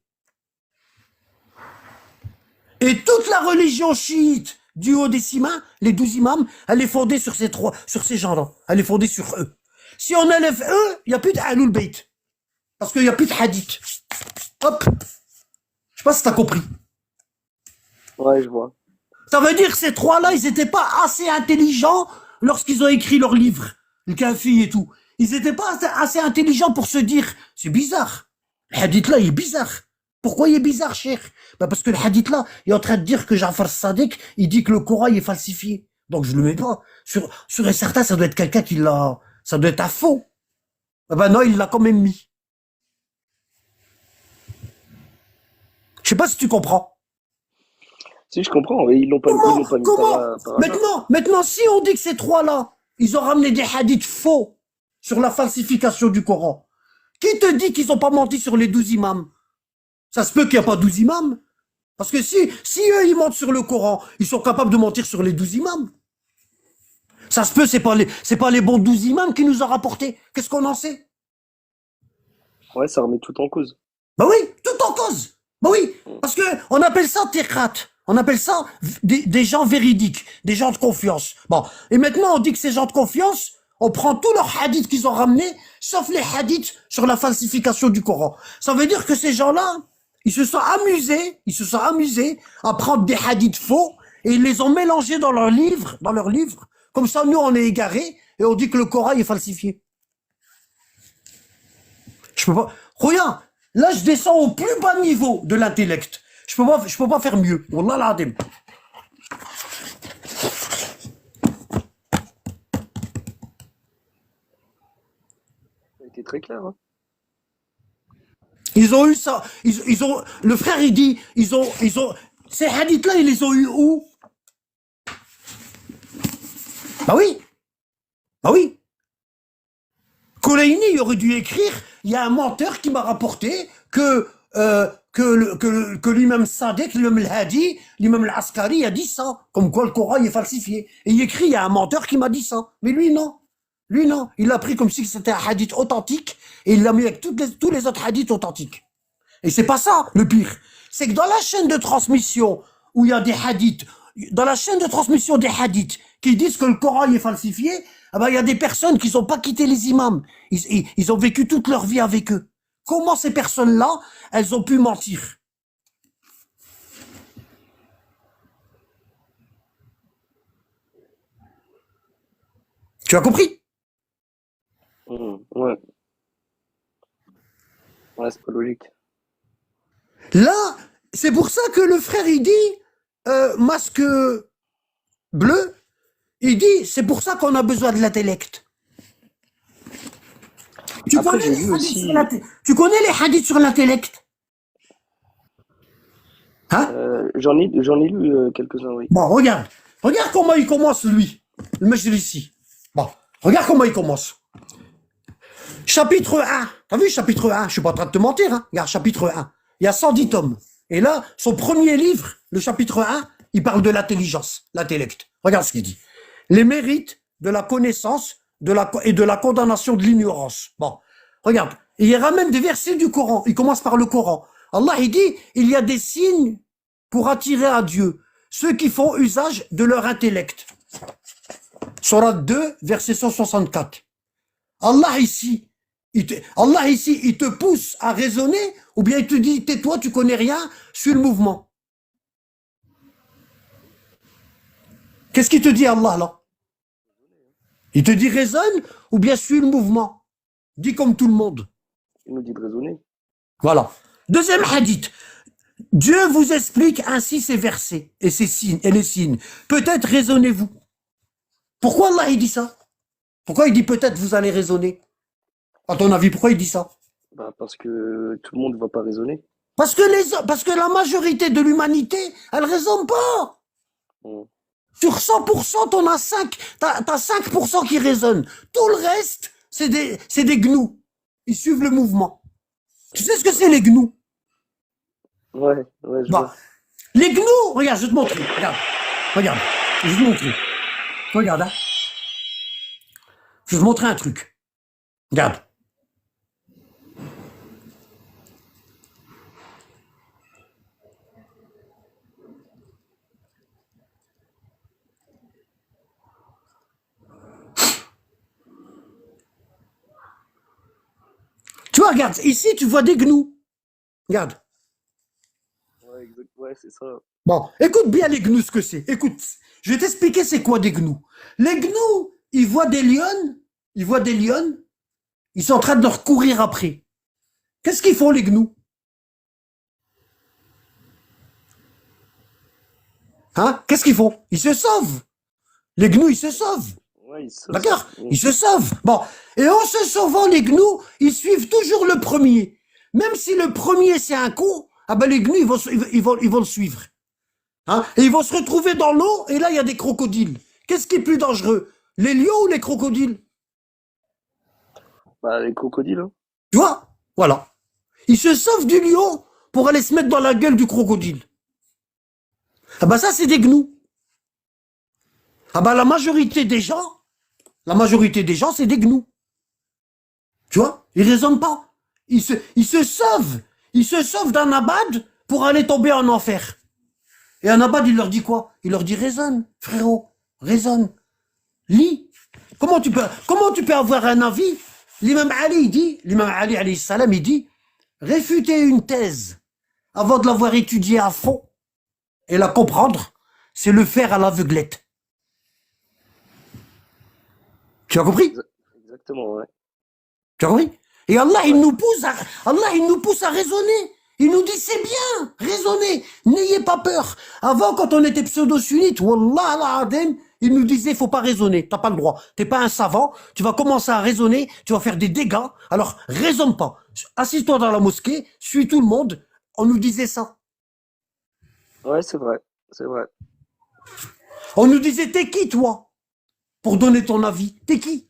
Et toute la religion chiite du haut des 6 mains, les 12 imams, elle est fondée sur ces gens-là. Elle est fondée sur eux. Si on enlève eux, il n'y a plus de Ahlul Bayt. Parce qu'il n'y a plus de hadith. Hop. Je sais pas si t'as compris. Ouais, je vois. Ça veut dire que ces trois-là, ils n'étaient pas assez intelligents lorsqu'ils ont écrit leur livre, le Kafi et tout. Ils n'étaient pas assez intelligents pour se dire, c'est bizarre. Le hadith là, il est bizarre. Pourquoi il est bizarre, cher? Parce que le hadith là, il est en train de dire que Ja'far Sadiq, il dit que le Coran il est falsifié. Donc je le mets pas. Sur et certain, ça doit être quelqu'un qui l'a, ça doit être un faux. Non, il l'a quand même mis. Je sais pas si tu comprends. Si, je comprends, mais ils l'ont pas mis par hasard. Maintenant, si on dit que ces trois-là, ils ont ramené des hadiths faux sur la falsification du Coran, qui te dit qu'ils ont pas menti sur les 12 imams? Ça se peut qu'il n'y a pas 12 imams. Parce que si eux, ils mentent sur le Coran, ils sont capables de mentir sur les 12 imams. Ça se peut, c'est pas les bons 12 imams qui nous ont rapporté. Qu'est-ce qu'on en sait? Ouais, ça remet tout en cause. Bah oui, tout en cause. Bah oui, parce que on appelle ça thiqat. On appelle ça des gens véridiques, des gens de confiance. Bon, et maintenant on dit que ces gens de confiance, on prend tous leurs hadiths qu'ils ont ramenés, sauf les hadiths sur la falsification du Coran. Ça veut dire que ces gens-là, ils se sont amusés à prendre des hadiths faux et ils les ont mélangés dans leurs livres. Comme ça, nous, on est égarés et on dit que le Coran est falsifié. Je peux pas. Regarde, là, je descends au plus bas niveau de l'intellect. Je peux pas faire mieux. Wallah l'adem. Ça a été très clair, hein. Ils ont eu ça. Ils ont. Le frère, il dit, ils ont. Ces hadiths-là, ils les ont eu où? Bah oui. Bah oui. Kouleini, il aurait dû écrire, il y a un menteur qui m'a rapporté que l'imam Sadiq, l'imam al-Hadi, l'imam al-Askari a dit ça, comme quoi le Coran est falsifié. Et il écrit, il y a un menteur qui m'a dit ça. Mais lui, non. Lui, non. Il l'a pris comme si c'était un hadith authentique et il l'a mis avec tous les autres hadiths authentiques. Et c'est pas ça, le pire. C'est que dans la chaîne de transmission où il y a des hadiths, dans la chaîne de transmission des hadiths, qui disent que le Coran est falsifié, ah ben, il y a des personnes qui n'ont pas quitté les imams. Ils ont vécu toute leur vie avec eux. Comment ces personnes-là, elles ont pu mentir? Tu as compris? Ouais, ouais, c'est pas logique. Là, c'est pour ça que le frère, il dit, masque bleu, il dit, c'est pour ça qu'on a besoin de l'intellect. Tu Après, connais j'ai les vu hadiths sur aussi, tu connais les hadiths sur l'intellect? Hein? j'en ai lu quelques-uns, oui. Bon, regarde. Regarde comment il commence, lui. Le Majlisi. Bon, regarde comment il commence. Chapitre 1. T'as vu, chapitre 1? Je suis pas en train de te mentir, hein. Regarde, chapitre 1. Il y a 110 tomes. Et là, son premier livre, le chapitre 1, il parle de l'intelligence, l'intellect. Regarde ce qu'il dit. Les mérites de la connaissance et de la condamnation de l'ignorance. Bon, regarde. Et il ramène des versets du Coran. Il commence par le Coran. Allah, il dit, il y a des signes pour attirer à Dieu ceux qui font usage de leur intellect. Sourate 2, verset 164. Allah ici, il te pousse à raisonner, ou bien il te dit, tais-toi, tu connais rien, suis le mouvement. Qu'est-ce qu'il te dit Allah là? Il te dit raisonne, ou bien suis le mouvement. Dis comme tout le monde. Il nous dit de raisonner. Voilà. Deuxième hadith. Dieu vous explique ainsi ces versets et ces signes et les signes. Peut-être raisonnez-vous. Pourquoi Allah il dit ça? Pourquoi il dit peut-être vous allez raisonner? À ton avis, pourquoi il dit ça? Bah, parce que tout le monde ne va pas raisonner. Parce que la majorité de l'humanité, elle raisonne pas. Mm. Sur 100%, t'as 5% qui raisonnent. Tout le reste, c'est des gnous. Ils suivent le mouvement. Tu sais ce que c'est les gnous? Ouais, ouais, je Bah, vois. les gnous, regarde, je vais te montrer. Regarde, je vais te montrer. Regarde, hein. Je vais te montrer un truc. Regarde. Tu vois, regarde, ici, tu vois des gnous. Regarde. Ouais, exact, ouais, c'est ça. Bon, écoute bien les gnous, ce que c'est. Écoute, je vais t'expliquer c'est quoi des gnous. Les gnous, ils voient des lions, ils sont en train de leur courir après. Qu'est-ce qu'ils font les gnous? Hein? Qu'est-ce qu'ils font? Ils se sauvent. Les gnous, ils se sauvent. Ouais, il se D'accord? Mm. Ils se sauvent. Bon. Et en se sauvant, les gnous, ils suivent toujours le premier. Même si le premier, c'est un con, ah ben les gnous, ils vont le suivre. Hein? Et ils vont se retrouver dans l'eau, et là, il y a des crocodiles. Qu'est-ce qui est plus dangereux? Les lions ou les crocodiles? Bah, les crocodiles, hein. Tu vois? Voilà. Ils se sauvent du lion pour aller se mettre dans la gueule du crocodile. Ah ben ça, c'est des gnous. Ah ben la majorité des gens, c'est des gnous. Tu vois? Ils raisonnent pas. Ils se sauvent. Ils se sauvent d'un abad pour aller tomber en enfer. Et un abad, il leur dit quoi? Il leur dit raisonne, frérot, raisonne, lis. Comment tu peux avoir un avis? L'imam Ali, alayhi salam, il dit, réfuter une thèse avant de l'avoir étudiée à fond et la comprendre, c'est le faire à l'aveuglette. Tu as compris? Exactement, ouais. Tu as compris? Et Allah, il nous pousse à raisonner. Il nous dit, c'est bien, raisonnez, n'ayez pas peur. Avant, quand on était pseudo-sunnite, Wallah al-Adem, il nous disait, faut pas raisonner, t'as pas le droit. T'es pas un savant, tu vas commencer à raisonner, tu vas faire des dégâts, alors raisonne pas. Assis-toi dans la mosquée, suis tout le monde. On nous disait ça. Ouais, c'est vrai, c'est vrai. On nous disait, t'es qui, toi? Pour donner ton avis. T'es qui?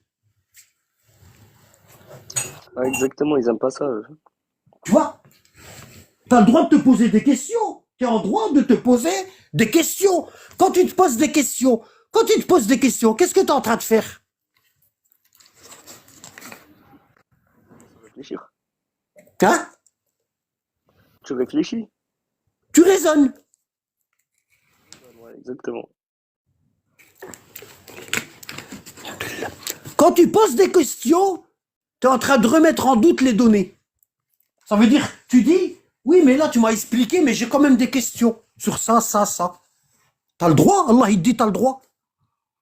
Ouais, exactement, ils aiment pas ça, eux. Tu vois? T'as le droit de te poser des questions. Tu es en droit de te poser des questions. Quand tu te poses des questions, qu'est-ce que tu es en train de faire? Réfléchir. Hein? Tu réfléchis. Tu raisonnes. exactement. Quand tu poses des questions, tu es en train de remettre en doute les données. Ça veut dire, tu dis, oui, mais là, tu m'as expliqué, mais j'ai quand même des questions sur ça, ça, ça. T'as le droit, Allah, il dit, t'as le droit.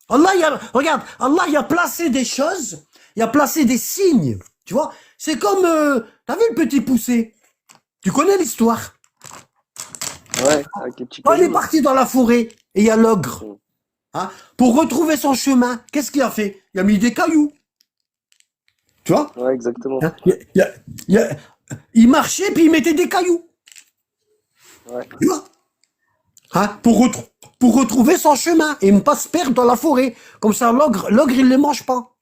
Regarde, Allah, il a placé des choses, il a placé des signes, tu vois. C'est comme, t'as vu le petit poussé? Tu connais l'histoire? Ouais, avec les petits Quand il est cailloux, là. parti dans la forêt, et il y a l'ogre, Mm. hein, pour retrouver son chemin, qu'est-ce qu'il a fait? Il a mis des cailloux, tu vois? Ouais, exactement. Hein, il marchait, puis il mettait des cailloux, Ouais, tu vois? Hein, pour retrouver son chemin et ne pas se perdre dans la forêt. Comme ça, l'ogre, il ne les mange pas.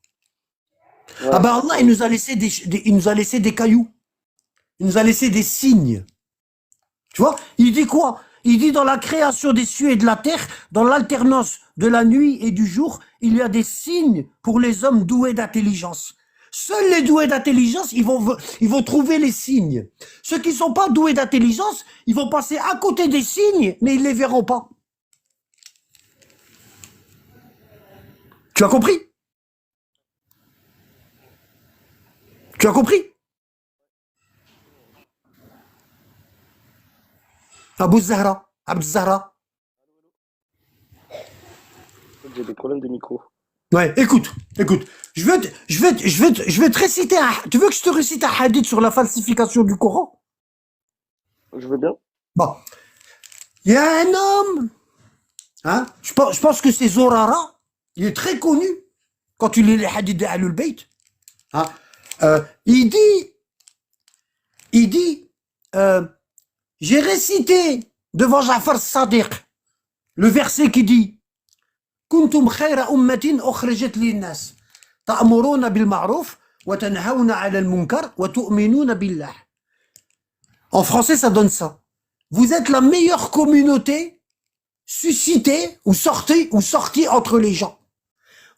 ouais, Ah ben Allah, il nous a laissé il nous a laissé des cailloux. Il nous a laissé des signes. Tu vois? Il dit quoi? Il dit dans la création des cieux et de la terre, dans l'alternance de la nuit et du jour, il y a des signes pour les hommes doués d'intelligence. Seuls les doués d'intelligence, ils vont trouver les signes. Ceux qui sont pas doués d'intelligence, ils vont passer à côté des signes, mais ils les verront pas. Tu as compris? Tu as compris? Abou Zahra, Abd Zahra. j'ai des problèmes de micro. Ouais, écoute, je vais te réciter tu veux que je te récite un hadith sur la falsification du Coran? Je veux bien. Bon. Il y a un homme, hein, je pense que c'est Zorara, il est très connu, quand tu lis les hadiths de Ahlul Bayt, hein, il dit, j'ai récité devant Ja'far Sadiq le verset qui dit كنتم خير أمة أخرجت للناس تأمرون بالمعروف وتنهون على المنكر وتؤمنون بالله. En français, ça donne ça. Vous êtes la meilleure communauté suscitée ou sortie entre les gens.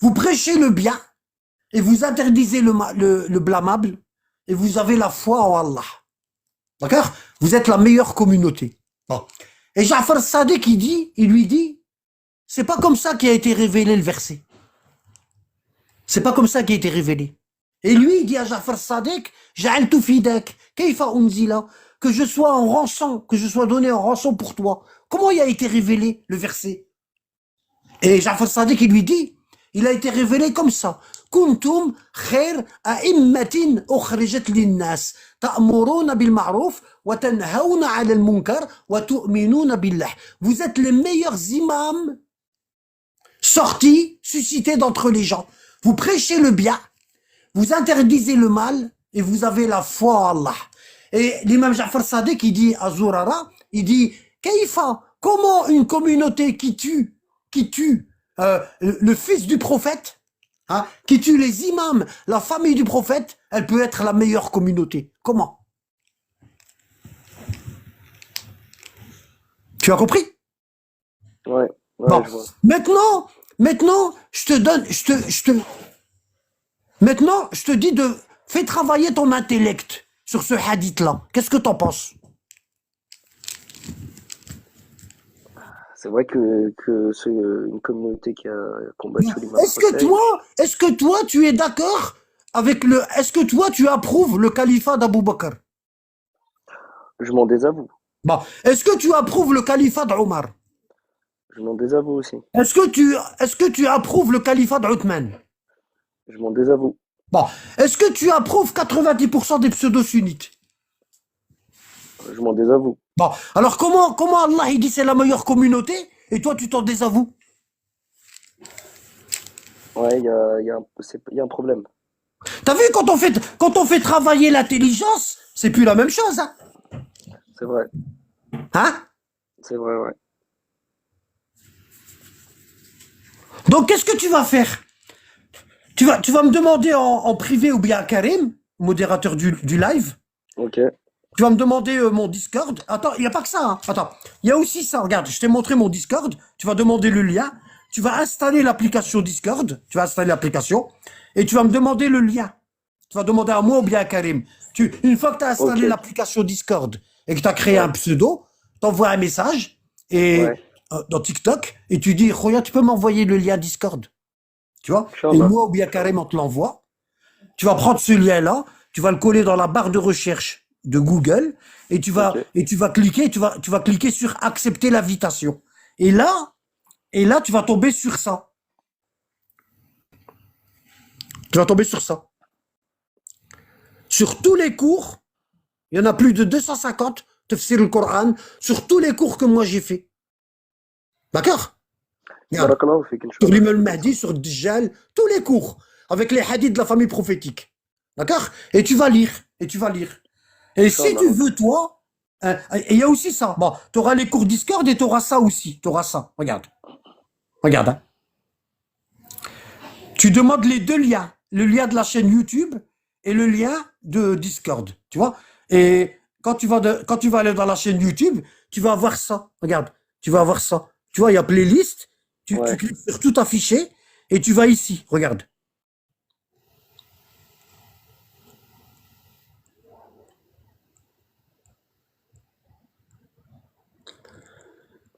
Vous prêchez le bien et vous interdisez le blâmable et vous avez la foi en Allah. D'accord? Vous êtes la meilleure communauté. Bon. Et Ja'far Sadiq, il lui dit, c'est pas comme ça qu'a été révélé le verset. C'est pas comme ça qu'il a été révélé. Et lui, il dit à Ja'far Sadiq, Ja'altu fidak, kayfa unzila, que je sois en rançon, que je sois donné en rançon pour toi. Comment il a été révélé le verset? Et Ja'far Sadiq, il lui dit, il a été révélé comme ça. Kuntum khair a'immatin ukhrijat linnas ta'muruna bil ma'ruf wa tanhauna 'ala al munkar wa tu'minuna billah. Vous êtes les meilleurs imams sortis, suscités d'entre les gens. Vous prêchez le bien, vous interdisez le mal et vous avez la foi en Allah. Et l'imam Ja'far Sadiq, il dit à Zurara, il dit, Kaifa, comment une communauté qui tue le fils du prophète, hein, qui tue les imams, la famille du prophète, elle peut être la meilleure communauté? Comment? Tu as compris? Ouais, Bon, je vois. maintenant, maintenant, je te dis fais travailler ton intellect sur ce hadith-là. Qu'est-ce que t'en penses? C'est vrai que c'est une communauté qui a combattu l'imam Est-ce que Hussein. toi, tu es d'accord avec est-ce que toi, tu approuves le califat d'Abou Bakr? Je m'en désavoue. Bon, est-ce que tu approuves le califat d'Omar? Je m'en désavoue aussi. Est-ce que tu approuves le califat d'Othman? Je m'en désavoue. Bon, est-ce que tu approuves 90% des pseudo-sunnites? Je m'en désavoue. Bon, alors comment Allah il dit c'est la meilleure communauté et toi tu t'en désavoues? Ouais, il y a un problème. T'as vu quand on fait travailler l'intelligence, c'est plus la même chose, hein? C'est vrai. Hein? C'est vrai, ouais. Donc qu'est-ce que tu vas faire? Tu vas me demander en privé ou bien à Karim, modérateur du live. Ok. Tu vas me demander mon Discord. Attends, il n'y a pas que ça, hein. Attends, il y a aussi ça. Regarde, je t'ai montré mon Discord. Tu vas demander le lien. Tu vas installer l'application Discord. Tu vas installer l'application. Et tu vas me demander le lien. Tu vas demander à moi ou bien à Karim. Une fois que tu as installé Ok. l'application Discord et que tu as créé un pseudo, t'envoies un message et Ouais. dans TikTok et tu dis, Khoya, tu peux m'envoyer le lien Discord. Tu vois? Et Inch'Allah. moi, ou bien carrément te l'envoie. Tu vas prendre ce lien-là, tu vas le coller dans la barre de recherche de Google et Ok. tu vas cliquer, tu vas cliquer sur accepter l'invitation. Et là, tu vas tomber sur ça. Tu vas tomber sur ça. Sur tous les cours, il y en a plus de 250, tafsir le Coran, sur tous les cours que moi j'ai fait. D'accord? Regarde. Barakallahu fik, Sur Inch'Allah. l'imam Mahdi, sur Dajjal, tous les cours, avec les hadiths de la famille prophétique. D'accord? Et tu vas lire, et tu vas lire. Et si Inch'Allah. tu veux, toi, et il y a aussi ça. Bon, tu auras les cours Discord et tu auras ça aussi. Tu auras ça. Regarde. Regarde. Hein. Tu demandes les deux liens. Le lien de la chaîne YouTube et le lien de Discord. Tu vois? Et quand tu vas aller dans la chaîne YouTube, tu vas avoir ça. Regarde. Tu vas avoir ça. Tu vois, il y a playlist. Tu Ouais. cliques sur tout affiché et tu vas ici. Regarde.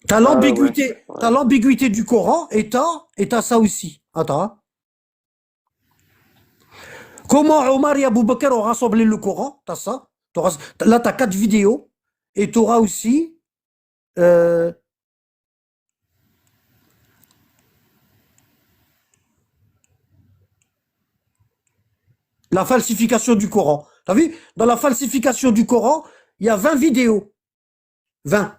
T'as Ah ouais. l'ambiguïté, Ouais. t'as l'ambiguïté du Coran et t'as ça aussi. Attends. Hein. Comment Omar et Abou Bakr ont rassemblé le Coran? T'as ça. Là, t'as 4 vidéos et t'auras aussi euh, la falsification du Coran. T'as vu? Dans la falsification du Coran, il y a 20 vidéos. 20.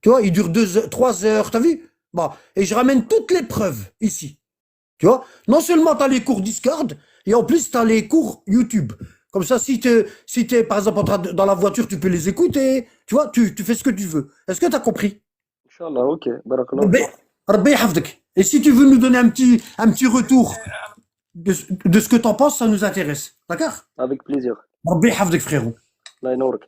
Tu vois, il dure 2 heures, 3 heures. T'as vu? Bon. Et je ramène toutes les preuves ici. Tu vois? Non seulement tu as les cours Discord, et en plus tu as les cours YouTube. Comme ça, si t'es, par exemple, dans la voiture, tu peux les écouter. Tu vois, tu fais ce que tu veux. Est-ce que tu as compris? Inch'Allah, ok. Barakallahu Rabbi fik. Rabbi yahfadek. Et si tu veux nous donner un petit retour de ce que tu en penses, ça nous intéresse. D'accord? Avec plaisir. Rabbi yahfadek, frérot. Allah ينورك.